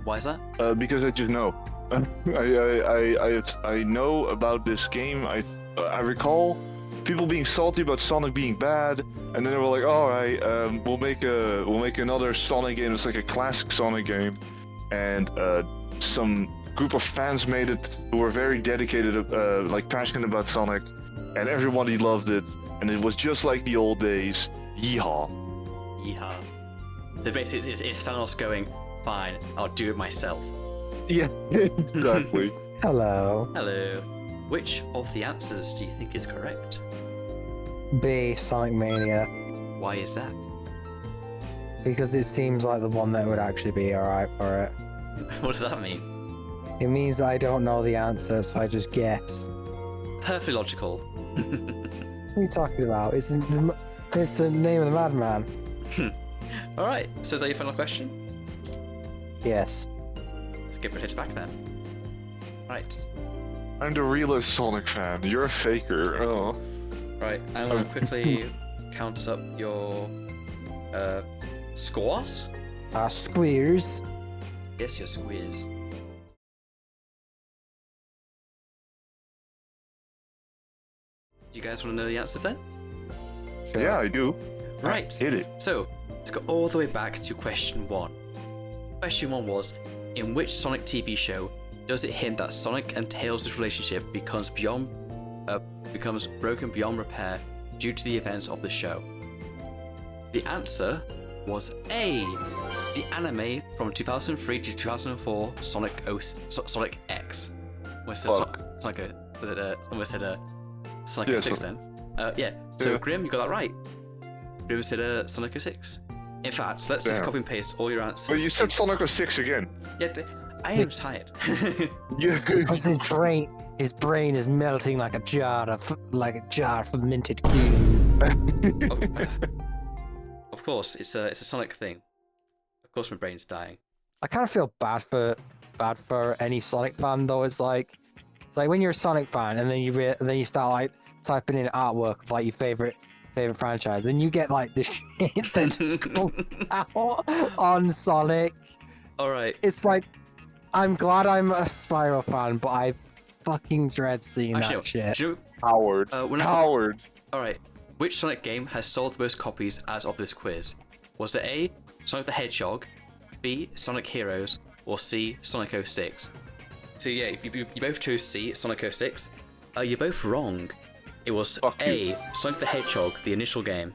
Why is that? Because I just know. I know about this game. I recall people being salty about Sonic being bad, and then they were like, "All right, we'll make another Sonic game. It's like a classic Sonic game," and some group of fans made it who were very dedicated, like passionate about Sonic, and everybody loved it, and it was just like the old days. Yeehaw! Yeehaw. So basically, it's Thanos going, "Fine, I'll do it myself." Yeah, exactly. Hello. Hello. Which of the answers do you think is correct? B. Sonic Mania. Why is that? Because it seems like the one that would actually be alright for it. What does that mean? It means that I don't know the answer, so I just guessed. Perfectly logical. What are you talking about? It's the name of the madman. Alright, so is that your final question? Yes. Let's give Brotato back then. Right. I'm the realest Sonic fan. You're a faker. Oh. Right, I'm going to quickly count up your scores. Squeers. Yes, your squeeze. Do you guys want to know the answers then? Sure. Yeah, I do. Right. Hit it. So, let's go all the way back to question 1. Question 1 was, in which Sonic TV show does it hint that Sonic and Tails' relationship becomes broken beyond repair due to the events of the show? The answer was A, the anime from 2003 to 2004, Sonic X. Fuck. Almost said Sonic Yeah, 06 then. Yeah, so Yeah. Grim, you got that right. Grim said Sonic 06. In fact, let's just Damn. copy and paste all your answers. Well, you said into- Sonic 06 again. Yeah, I am tired. Yeah. Because his brain is melting like a jar of fermented cream. Of course, it's a Sonic thing. Of course, my brain's dying. I kind of feel bad for any Sonic fan though. It's like when you're a Sonic fan and then you start like typing in artwork of like your favorite franchise, then you get like the shit that just comes out on Sonic. All right. It's like, I'm glad I'm a Spyro fan, but I fucking dread seeing Actually, that shit. do you Howard. Howard. all right. Which Sonic game has sold the most copies as of this quiz? Was it A, Sonic the Hedgehog, B, Sonic Heroes, or C, Sonic 06? So yeah, you both chose C, Sonic 06. You're both wrong. It was Fuck A, you. Sonic the Hedgehog, the initial game.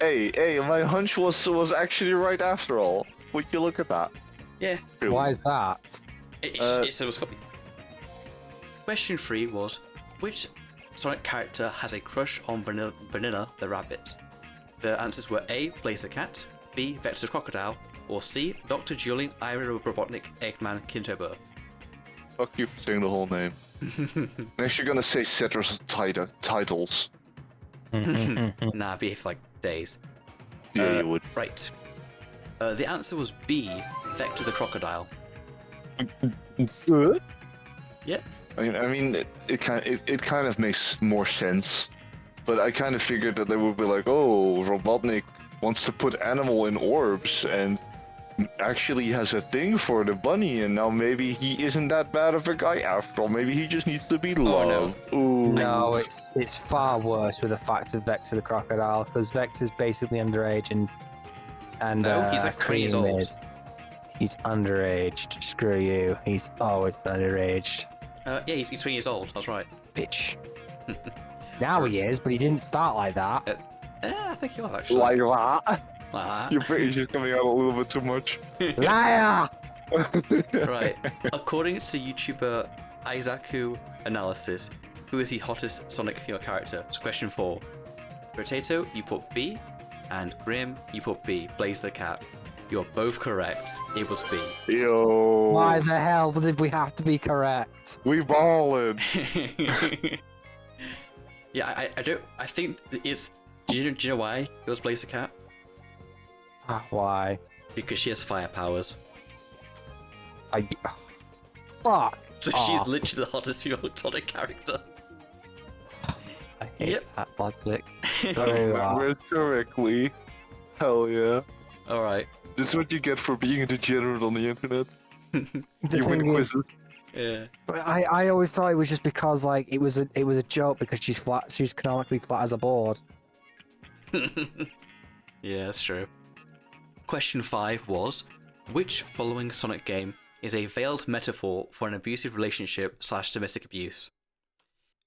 Hey, my hunch was actually right after all. Would you look at that? Yeah, Why is that? it said it was copies. Question 3 was, which Sonic character has a crush on Vanilla the Rabbit? The answers were A, Blazer Cat, B, Vector the Crocodile, or C, Dr. Julian Ira Robotnik Eggman Kintober. Fuck you for saying the whole name. Next you're gonna say Cetra's titles. Nah, be for like days. Yeah, you would. Right. The answer was B, Vector the Crocodile. Good. Yeah. I mean, it kind of makes more sense, but I kind of figured that they would be like, oh, Robotnik wants to put animal in orbs and actually has a thing for the bunny, and now maybe he isn't that bad of a guy after all. Maybe he just needs to be loved. Ooh. No, it's far worse with the fact of Vector the Crocodile, because Vector's basically underage and No, he's like 20 years Cream old. He's underaged. Screw you. He's always been underaged. Yeah, he's 20 years old. That's right. Bitch. Now he is, but he didn't start like that. I think he was actually. Like that? Like that. Your British is coming out a little bit too much. Liar! Right. According to YouTuber Isaacu Analysis, who is the hottest Sonic female character? So question 4. Brotato, you put B, and Grim, you put B, Blaze the Cat. You're both correct. It was B. Yo. Why the hell did we have to be correct? We ballin'. Yeah, I think it's. Do you know why it was Blazer Cat? Why? Because she has fire powers. Fuck. So she's literally the hottest female Sonic character. I hate Yep. that logic. Remember correctly. Hell yeah. Alright. This is what you get for being a degenerate on the internet. The You win thing is, quizzes. Yeah. but I always thought it was just because like it was a joke because she's flat. She's canonically flat as a board. Yeah, that's true. Question 5 was, which following Sonic game is a veiled metaphor for an abusive relationship / domestic abuse?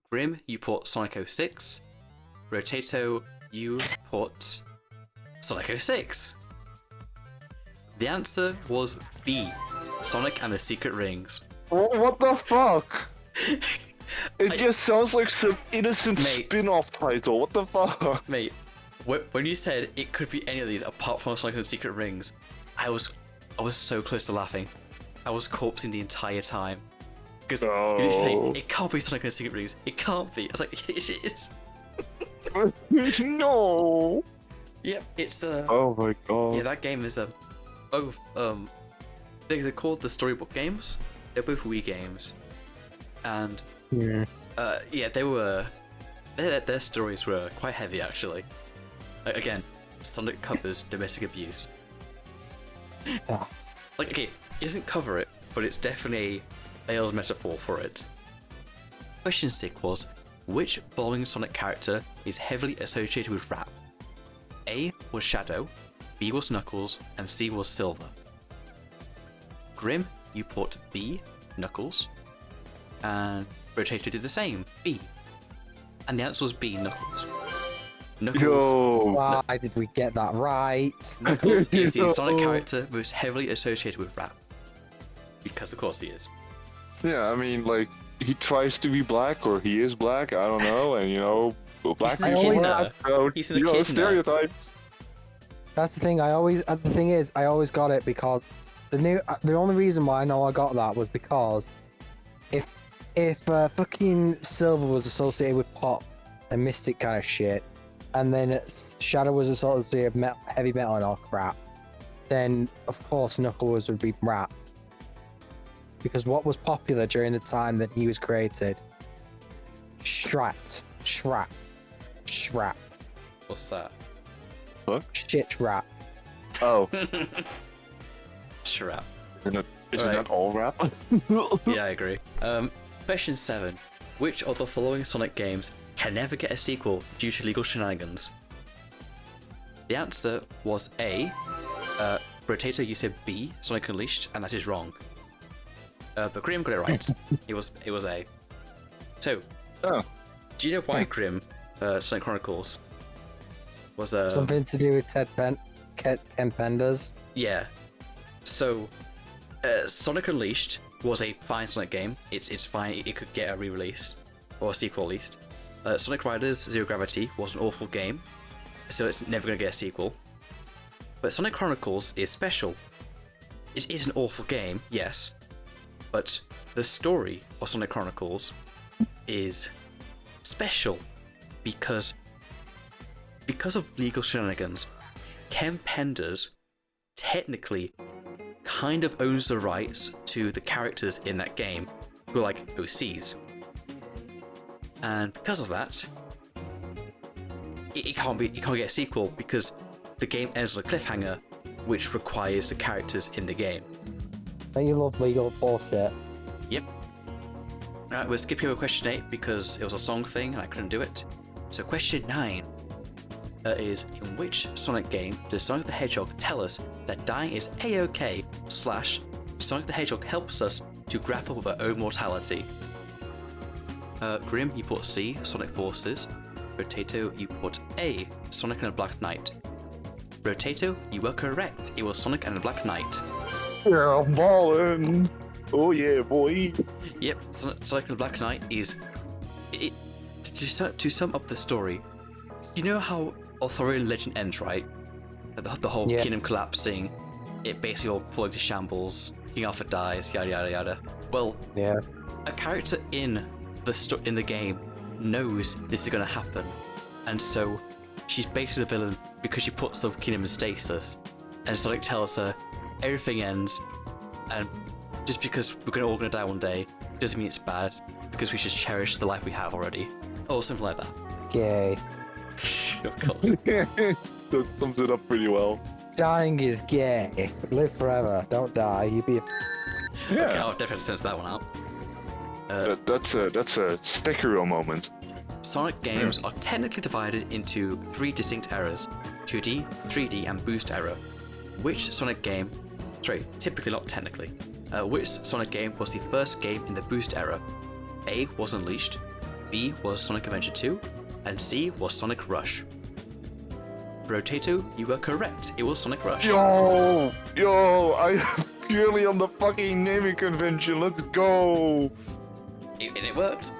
Grim, you put Sonic 06. Brotato, you put Sonic 06. The answer was B, Sonic and the Secret Rings. What the fuck? It just sounds like some innocent Mate. spin-off title. What the fuck? Mate, when you said it could be any of these apart from Sonic and the Secret Rings, I was so close to laughing. I was corpsing the entire time. Because you just say, it can't be Sonic and the Secret Rings. It can't be. I was like, it is. No. Yep, it's Oh my god. yeah, that game is both they're called the storybook games. They're both Wii games, and Yeah. yeah, their stories were quite heavy actually. Again, Sonic covers domestic abuse. Ah. Like, okay, it doesn't cover it, but it's definitely a veiled metaphor for it. Question 6 was, which following Sonic character is heavily associated with rap? A was Shadow, B was Knuckles, and C was Silver. Grim, you put B, Knuckles, and Brotato did the same, B. And the answer was B, Knuckles. Knuckles, Yo. Why did we get that right? Knuckles is the Sonic Yo. character most heavily associated with rap. Because of course he is. Yeah, I mean, like, he tries to be black, or he is black, I don't know, and you know, black He's an people echidna. are, you know, He's an you know, echidna. stereotypes. That's the thing. The thing is, I always got it because the only reason why I know I got that was because if fucking Silver was associated with pop and mystic kind of shit, and then Shadow was associated with heavy metal and all crap, then of course Knuckles would be rap. Because what was popular during the time that he was created? Shrap. What's that? Shit rap. Oh, Shrap. isn't Right. that all rap? Yeah, I agree. Question 7. Which of the following Sonic games can never get a sequel due to legal shenanigans? The answer was A. Brotato, you said B, Sonic Unleashed, and that is wrong. But Grim got it right. It was A. So, Oh. do you know why Grim, Sonic Chronicles, was Something to do with Ken Penders. Yeah. So, Sonic Unleashed was a fine Sonic game. It's fine. It could get a re-release or a sequel at least. Sonic Riders Zero Gravity was an awful game, so it's never gonna get a sequel. But Sonic Chronicles is special. It is an awful game, yes, but the story of Sonic Chronicles is special because of legal shenanigans. Ken Penders technically kind of owns the rights to the characters in that game who are like OCs. And because of that, it can't get a sequel because the game ends on a cliffhanger which requires the characters in the game. Don't you love legal bullshit? Yep. Alright, we'll skip over question 8 because it was a song thing and I couldn't do it. So question 9 is, in which Sonic game does Sonic the Hedgehog tell us that dying is a-okay / Sonic the Hedgehog helps us to grapple with our own mortality? Grim, you put C, Sonic Forces. Brotato, you put A, Sonic and the Black Knight. Brotato, you were correct. It was Sonic and the Black Knight. Yeah, I'm ballin'. Oh yeah, boy. Yep, Sonic and the Black Knight is... To sum up the story, you know how Arthurian legend ends, right? The whole Yeah. kingdom collapsing, it basically all falls into shambles. King Arthur dies, yada yada yada. Well, Yeah. a character in the game knows this is going to happen, and so she's basically the villain because she puts the kingdom in stasis, and Sonic tells her everything ends, and just because we're all going to die one day doesn't mean it's bad, because we should cherish the life we have already, or something like that. Gay. Of course. That sums it up pretty well. Dying is gay. Live forever. Don't die. You be. Okay, I'll definitely sense that one out. That's a Sekiro moment. Sonic games are technically divided into 3 distinct eras: 2D, 3D, and boost era. Which Sonic game, typically not technically, which Sonic game was the first game in the boost era? A was Unleashed, B was Sonic Adventure 2, and C was Sonic Rush. Brotato, you were correct. It was Sonic Rush. Yo, I purely on the fucking naming convention. Let's go. And it works.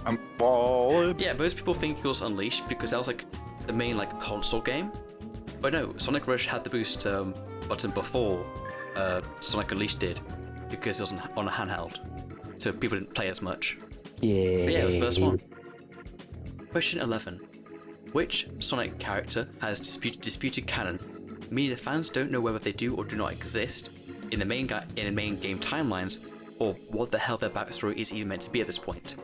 I'm balling. Yeah, most people think it was Unleashed because that was like the main like console game. But no, Sonic Rush had the boost button before Sonic Unleashed did, because it was on a handheld, so people didn't play as much. Yeah. But yeah, it was the first one. Question 11. Which Sonic character has disputed canon, meaning the fans don't know whether they do or do not exist in the main game timelines, or what the hell their backstory is even meant to be at this point?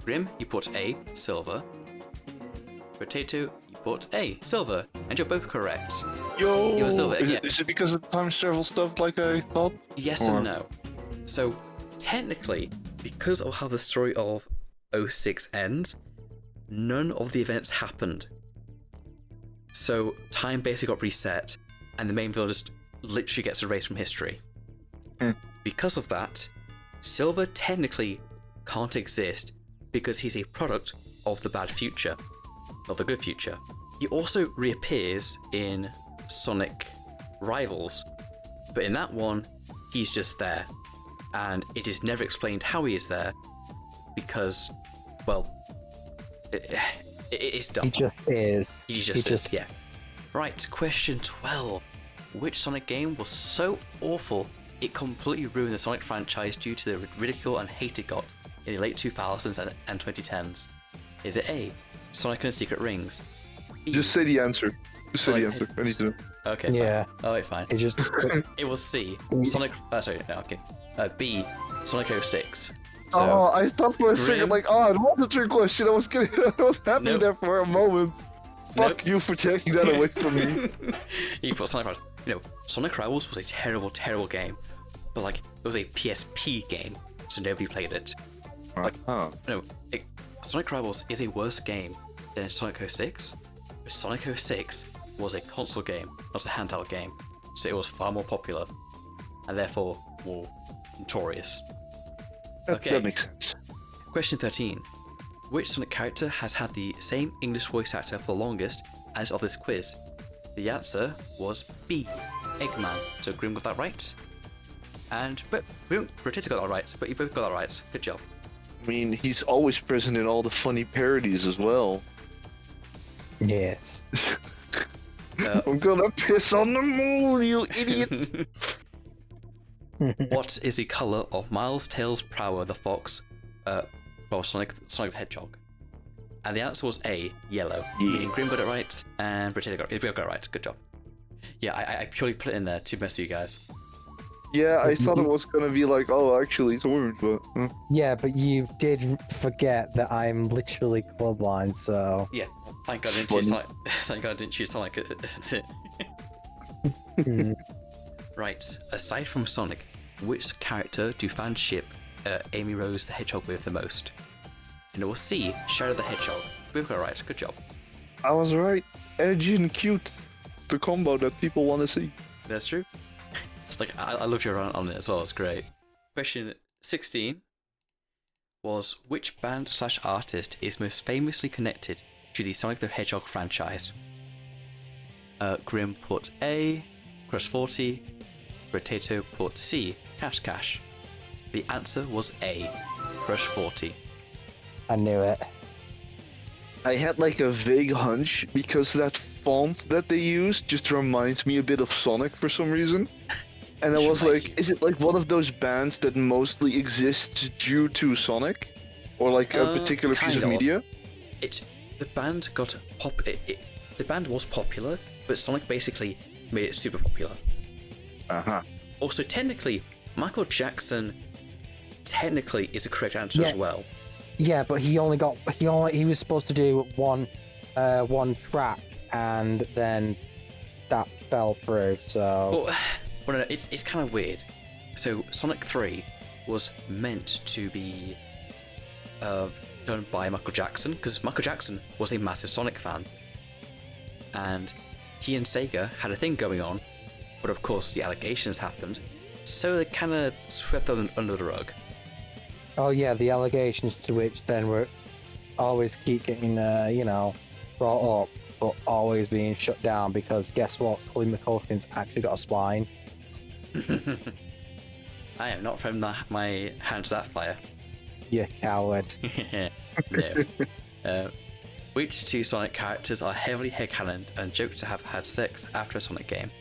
Grim, you put A, Silver. Potato, you put A, Silver, and you're both correct. Yo, You're Silver, is, yeah. Is it because of time travel stuff like I thought? Yes and no. So, technically, because of how the story of 06 ends, none of the events happened. So, time basically got reset, and the main villain just literally gets erased from history. Because of that, Silver technically can't exist because he's a product of the bad future, not the good future. He also reappears in Sonic Rivals, but in that one, he's just there, and it is never explained how he is there because, well, it's dumb. He just is. He just is, yeah. Right, question 12. Which Sonic game was so awful it completely ruined the Sonic franchise due to the ridicule and hate it got in the late 2000s and 2010s? Is it A, Sonic and the Secret Rings? B, Just say the answer. Just say the Sonic- answer. I need to know. Okay, Yeah. fine. Alright, fine. It just. It was C, Sonic... sorry, no, okay. B, Sonic 06. So, Oh, I thought for a Grim- second, like, it was a trick question. I was happy Nope. there for a moment. Nope. Fuck you for taking that away from me. you put Sonic Rivals. Sonic Rivals was a terrible, terrible game. But, like, it was a PSP game, so nobody played it. Sonic Rivals is a worse game than Sonic 06, but Sonic 06 was a console game, not a handheld game, so it was far more popular, and therefore more notorious. Okay. That makes sense. Question 13. Which Sonic character has had the same English voice actor for the longest as of this quiz? The answer was B, Eggman. So Grim got that right. But Brotato got that right, but you both got that right. Good job. I mean, he's always present in all the funny parodies as well. Yes. I'm gonna piss on the moon, you idiot! What is the color of Miles, Tails, Prower, the fox, from Sonic the Hedgehog? And the answer was A, yellow. Yeah. Meaning Grim got it right, and Brotato got it right. Good job. Yeah, I purely put it in there to mess with you guys. Yeah, I thought it was gonna be like, oh, actually, it's orange, but... Yeah, but you did forget that I'm literally colorblind, so. Yeah, thank God I didn't choose Sonic. Thank God I didn't choose Sonic. Right, aside from Sonic, which character do fans ship Amy Rose the Hedgehog with the most? And it was C, Shadow the Hedgehog. We've got it right, good job. I was right. Edgy and cute. The combo that people want to see. That's true. Like, I love your rant on it as well, it's great. Question 16 was, which band/artist is most famously connected to the Sonic the Hedgehog franchise? Grim put A, Crush 40, Brotato put C, Cash Cash. The answer was A, Crush 40. I knew it. I had like a vague hunch because that font that they use just reminds me a bit of Sonic for some reason. And I Which was reminds like, you- is it like one of those bands that mostly exists due to Sonic? Or like a particular piece kind of of. media? The band got the band was popular, but Sonic basically made it super popular. Uh-huh. Also, technically, Michael Jackson technically is a correct answer as Yeah. well. Yeah, but he was supposed to do one track, and then that fell through. So Well, no, it's kind of weird. So Sonic 3 was meant to be done by Michael Jackson, because Michael Jackson was a massive Sonic fan. And he and Sega had a thing going on, but of course the allegations happened, so they kind of swept them under the rug. oh yeah, the allegations to which then were always keep getting brought up, but always being shut down because guess what? Colin McCulkin's actually got a spine. I am not throwing my hand to that fire. You coward. No. Which two Sonic characters are heavily headcanoned and joked to have had sex after a Sonic game?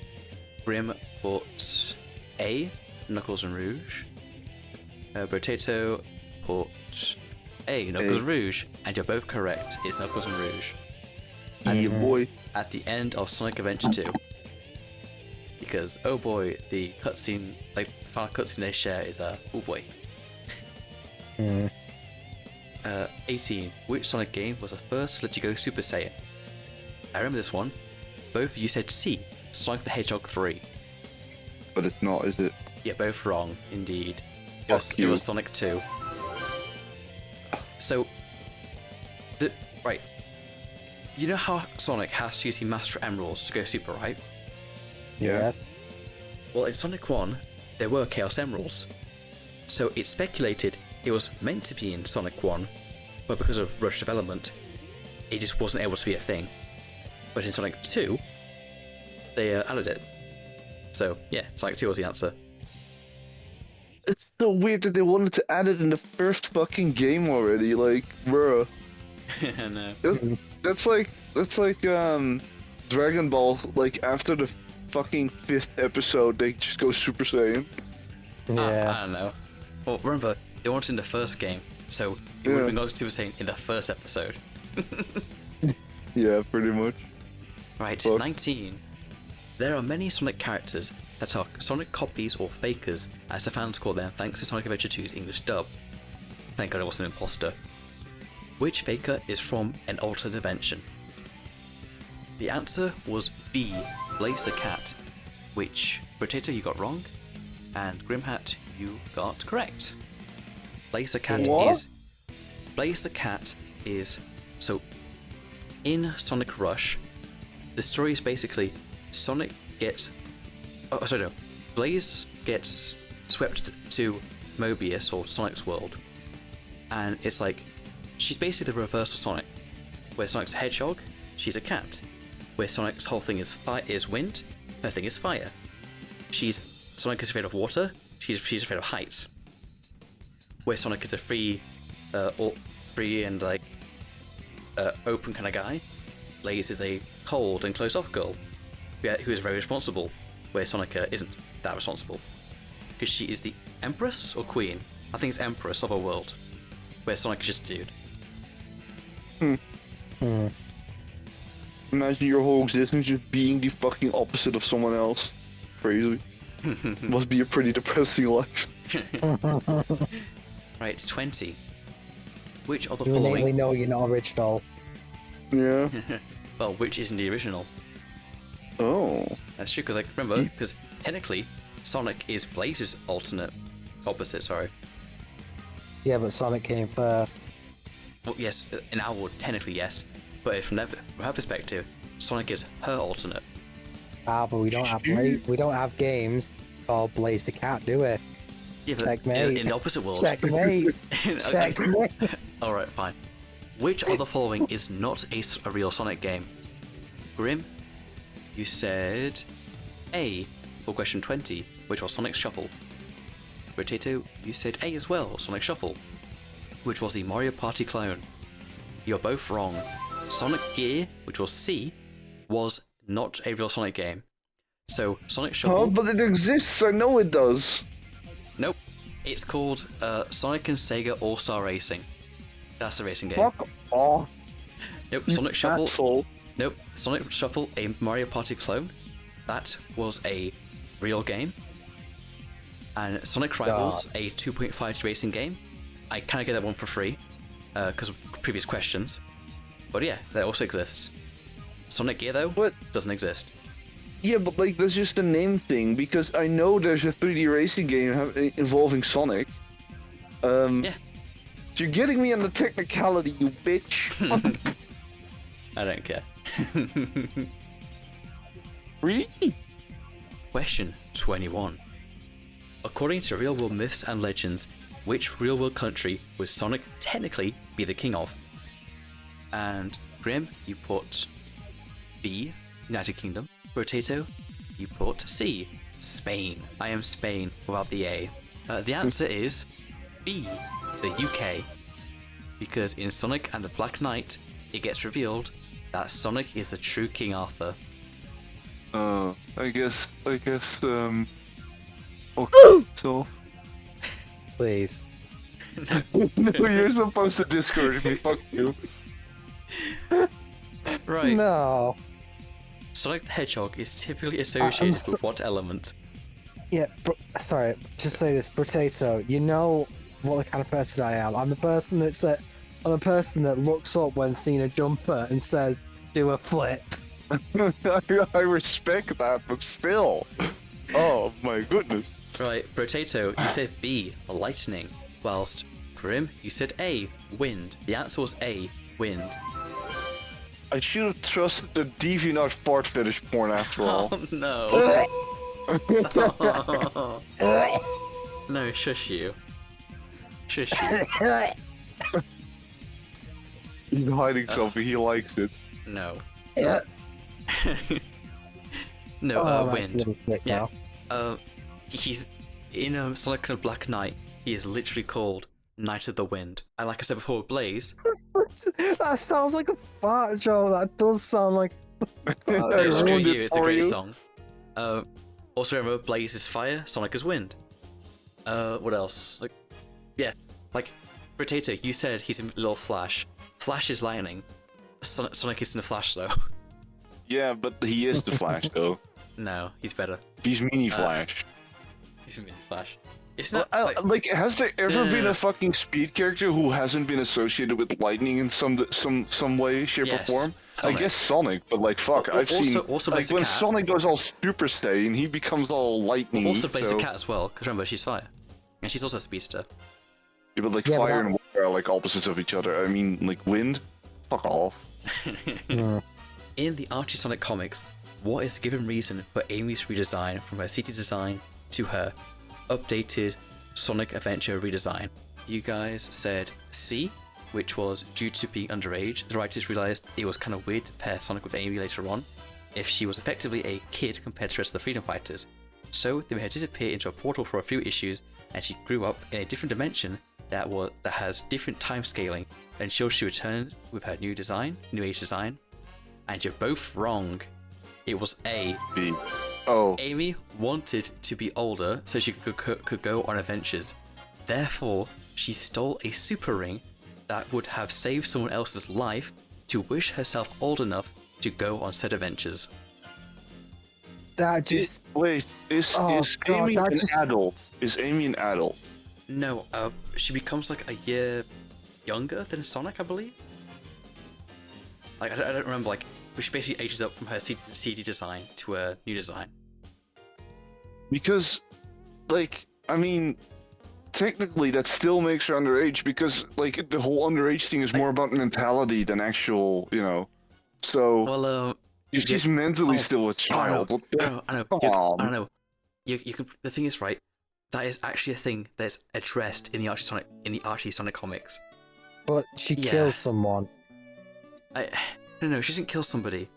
Grim put A, Knuckles and Rouge. Brotato put A, Knuckles and Rouge, and you're both correct. It's Knuckles and Rouge. Yeah, boy. At the end of Sonic Adventure 2. Because, oh boy, the cutscene, like the final cutscene they share is oh boy. 18. Which Sonic game was the first to let you go Super Saiyan? I remember this one. Both of you said C, Sonic the Hedgehog 3. But it's not, is it? Yeah, both wrong, indeed. Fuck It you. was Sonic 2. So, right. You know how Sonic has to use the Master Emeralds to go Super, right? Yes. Well, in Sonic 1, there were Chaos Emeralds. So it's speculated it was meant to be in Sonic 1, but because of rush development, it just wasn't able to be a thing. But in Sonic 2, they added it. So, yeah, Sonic 2 was the answer. It's so weird that they wanted to add it in the first fucking game already. Like, bruh. No. That's like Dragon Ball. Like after the fucking 5th episode, they just go Super Saiyan. Yeah. I don't know. Well, remember, they wanted it in the first game, so it would have been Super Saiyan in the first episode. Yeah, pretty much. Right, Fuck. 19. There are many Sonic characters that are Sonic copies or fakers, as the fans call them thanks to Sonic Adventure 2's English dub. Thank God it wasn't an imposter. Which faker is from an alternate dimension? The answer was B, Blaze the Cat, which Brotato you got wrong, and Grimhat you got correct. Blaze the Cat What? is so in Sonic Rush, the story is basically Sonic gets Blaze gets swept to Mobius or Sonic's world, and it's like she's basically the reverse of Sonic, where Sonic's a hedgehog, she's a cat. Where Sonic's whole thing is wind, her thing is fire. Sonic is afraid of water, she's afraid of heights. Where Sonic is a free and like open kind of guy, Blaze is a cold and closed off girl, who is very responsible. Where Sonic isn't that responsible, because she is the Empress or Queen. I think it's Empress of a world, where Sonic is just a dude. Imagine your whole existence just being the fucking opposite of someone else. Crazy. Must be a pretty depressing life. Right, 20. Which of the You innately following? know you're not original. Yeah. Well, which isn't the original? Oh. That's true, because remember, because technically, Sonic is Blaze's opposite. Sorry. Yeah, but Sonic came first. Well, yes, in our world, technically yes, but from her perspective, Sonic is her alternate. Ah, but we don't have games called Blaze the Cat, do we? Yeah, but Checkmate. in the opposite world. Checkmate. Checkmate. All right, fine. Which of the following is not a real Sonic game? Grim, you said A for question 20, which was Sonic Shuffle. Rotato, you said A as well, Sonic Shuffle, which was the Mario Party clone. You're both wrong. Sonic Gear, which was C, was not a real Sonic game. So Sonic Oh, Shuffle. but it exists. I know it does. Nope. It's called Sonic and Sega All-Star Racing. That's a racing game. Fuck off. Nope. Sonic Shuffle. Asshole. Nope. Sonic Shuffle, a Mario Party clone. That was a real game. And Sonic Rivals, a 2.5D racing game. I kind of get that one for free because of previous questions. But yeah, that also exists. Sonic Gear, though, What? doesn't exist. Yeah, but like that's just a name thing because I know there's a 3D racing game involving Sonic. Yeah. You're getting me on the technicality, you bitch. I don't care. Really? Question 21. According to real-world myths and legends, which real-world country would Sonic technically be the king of? And Grim, you put B, United Kingdom. Brotato, you put C, Spain. I am Spain without the A. The answer is B, the UK. Because in Sonic and the Black Knight, it gets revealed that Sonic is the true King Arthur. I guess, okay, so. Please. No, you're supposed to discourage me, fuck you. Right. No. Sonic the Hedgehog is typically associated with what element? Yeah, sorry, just say this, Brotato, you know what the kind of person I am. I'm the person that looks up when seeing a jumper and says, do a flip. I respect that, but still. Oh my goodness. Right, Brotato, you said B, lightning, whilst Grim, you said A, wind. The answer was A, wind. I should have trusted the DeviantArt fart fetish porn after all. Oh no. No, shush you. Shush you. He's hiding something, he likes it. No. Yeah. No, wind. Yeah. He's in Sonic and Black Knight. He is literally called Knight of the Wind. And like I said before, Blaze. That sounds like a fart joke. That does sound like. No, screw ruined it you. It's a for great you. song. Also remember, Blaze is fire, Sonic is wind. What else? Like Brotato, you said he's a little Flash. Flash is lightning. Sonic isn't a Flash though. Yeah, but he is the Flash though. No, he's better. He's mini Flash. He's a mini Flash. It's not Like, has there ever been a fucking Speed character who hasn't been associated with lightning in some way, shape, Yes, or form? Sonic. I guess Sonic, but like, fuck, I've seen also like Blaze the when Cat. Sonic goes all Super Saiyan, he becomes all lightning. Also Blaze so... the Cat as well, because remember, she's fire. And she's also a speedster. Yeah, but like Yeah, but fire that- and water are like opposites of each other. I mean, like wind, fuck off. In the Archie Sonic comics, what is the given reason for Amy's redesign from her CD design to her updated Sonic Adventure redesign? You guys said C, which was due to being underage. The writers realized it was kind of weird to pair Sonic with Amy later on, if she was effectively a kid compared to the rest of the Freedom Fighters. So they made her disappear into a portal for a few issues, and she grew up in a different dimension that has different time scaling until she returned with her new age design. And you're both wrong. It was A. B. Oh. Amy wanted to be older so she could go on adventures. Therefore, she stole a super ring that would have saved someone else's life to wish herself old enough to go on said adventures. That just. Wait, is God, Amy that an just- adult? Is Amy an adult? No, she becomes like a year younger than Sonic, I believe. Like, I don't remember, like, but she basically ages up from her CD design to a new design. Because, like, I mean, technically that still makes her underage because, like, the whole underage thing is more about mentality than actual, you know. So, Well, if she's mentally still a child, what the... I know. Come I on. don't know. You can. The thing is, right? That is actually a thing that's addressed in the Archie Sonic comics. But she Yeah. kills someone. No, she doesn't kill somebody.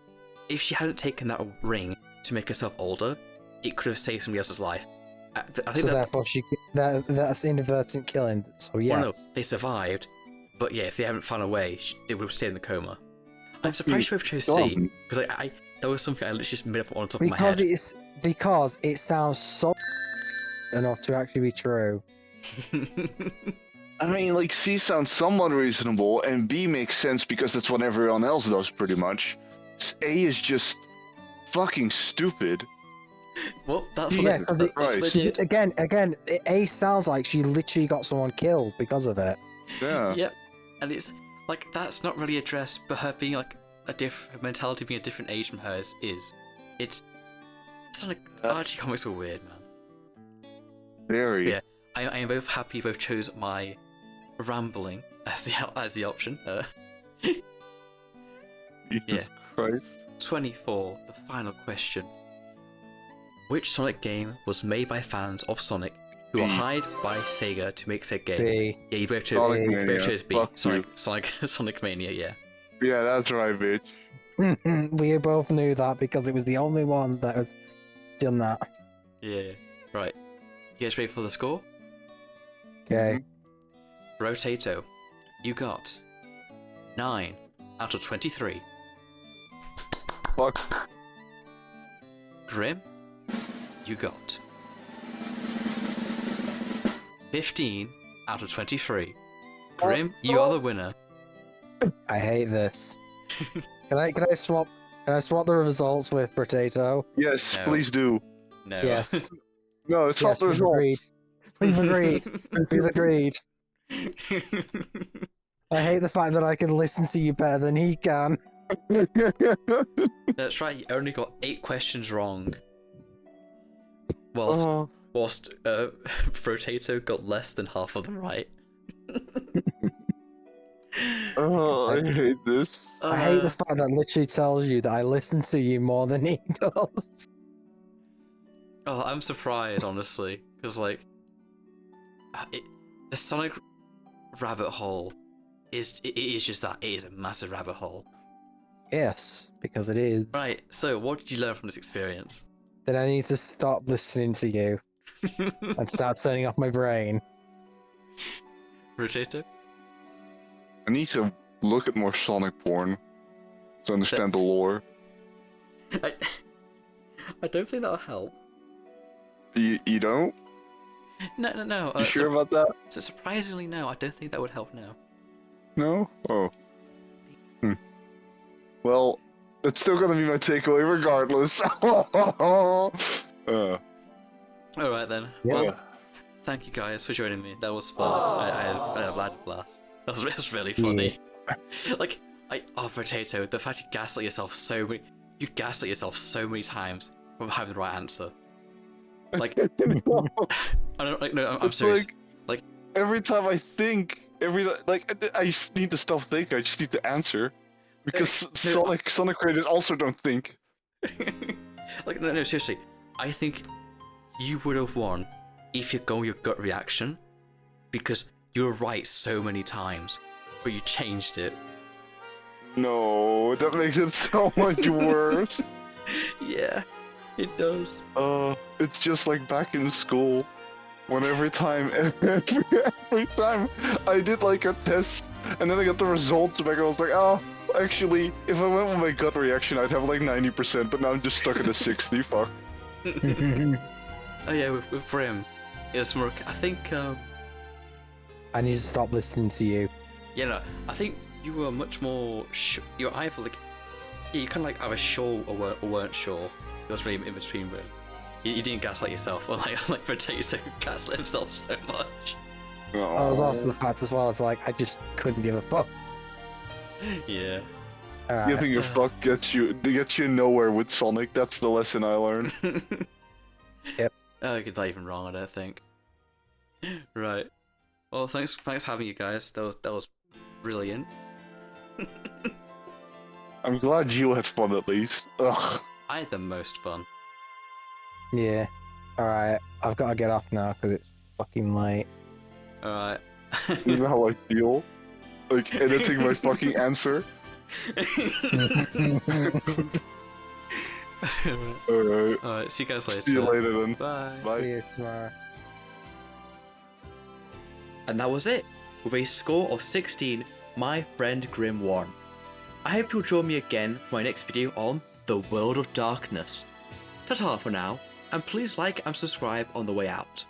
If she hadn't taken that ring to make herself older, it could have saved somebody else's life. I think So therefore, that's inadvertent killing. So yeah. Well, no, they survived, but yeah, if they hadn't found a way, they would have stayed in the coma. I'm surprised you both chose C, because That was something I literally just made up on top of my Because head. because it sounds so enough to actually be true. I mean, like, C sounds somewhat reasonable, and B makes sense because that's what everyone else does, pretty much. A is just fucking stupid. Well, that's what Yeah, they, because that's what they did. again, A sounds like she literally got someone killed because of it. Yeah. Yep. And it's like that's not really addressed, but her being like her mentality being a different age from hers is. It's like Archie comics were weird, man. Very. But yeah, I am both happy you both chose my rambling as the option. Jesus Christ. 24, the final question. Which Sonic game was made by fans of Sonic who were hired by Sega to make said game? B. Yeah, you both Sonic chose, Mania. both chose B. Fuck you. Sonic Mania, yeah. Yeah, that's right, bitch. We both knew that because it was the only one that has done that. Yeah. Right. You guys ready for the score? Okay. Brotato, you got 9 out of 23. Fuck. Grim, you got 15 out of 23. Grim, you are the winner. I hate this. Can I swap the results with Brotato? Yes, No. please do. No. Yes. No, it's Yes, not the we've agreed. We've agreed. We've agreed. I hate the fact that I can listen to you better than he can. That's right, you only got 8 questions wrong. Whilst Brotato got less than half of them right. I hate this. I hate the fact that literally tells you that I listen to you more than he does. Oh, I'm surprised, honestly, because like, the Sonic rabbit hole is just that. It is a massive rabbit hole. Yes, because it is. Right. So, what did you learn from this experience? Then I need to stop listening to you and start turning off my brain. Rotato? I need to look at more Sonic porn to understand the lore. I don't think that'll help. You don't? No. You sure about that? So surprisingly, no. I don't think that would help now. No? Oh. Well, it's still gonna be my takeaway regardless. All right then. Yeah. Well, thank you guys for joining me. That was fun. I had a blast. That was really funny. Like, Potato, the fact you gaslight yourself so many times from having the right answer. Like, I don't like. No, I'm serious. Like, every time I think, I just need to stop thinking. I just need to answer, because Sonic creators also don't think. like, no, seriously. I think you would have won if you go with your gut reaction, because you were right so many times, but you changed it. No, that makes it so much worse. Yeah, it does. It's just like back in school, when every time I did like a test, and then I got the results back, I was like, oh, actually, if I went with my gut reaction, I'd have like 90%, but now I'm just stuck at a 60. Fuck. Oh yeah, with Brim, it was more. I think. I need to stop listening to you. Yeah, no, I think you were much more. You were either like, yeah, you kind of like either sure or weren't sure. It was really in between, really. You didn't gaslight yourself, or like Potato gaslit himself so much. That was also the fact as well as like I just couldn't give a fuck. Yeah. Alright. Giving a fuck gets you nowhere with Sonic. That's the lesson I learned. Yep. Oh, you're not even wrong, I don't think. Right. Well, thanks for having you guys. That was brilliant. I'm glad you had fun at least. Ugh. I had the most fun. Yeah. Alright, I've got to get off now because it's fucking late. Alright. You know how I feel? Like editing my fucking answer. Alright. Alright, see you guys later. See you later then. Bye. Bye. See you tomorrow. And that was it. With a score of 16, my friend Grim won. I hope you'll join me again for my next video on the world of darkness. Ta-ta for now, and please like and subscribe on the way out.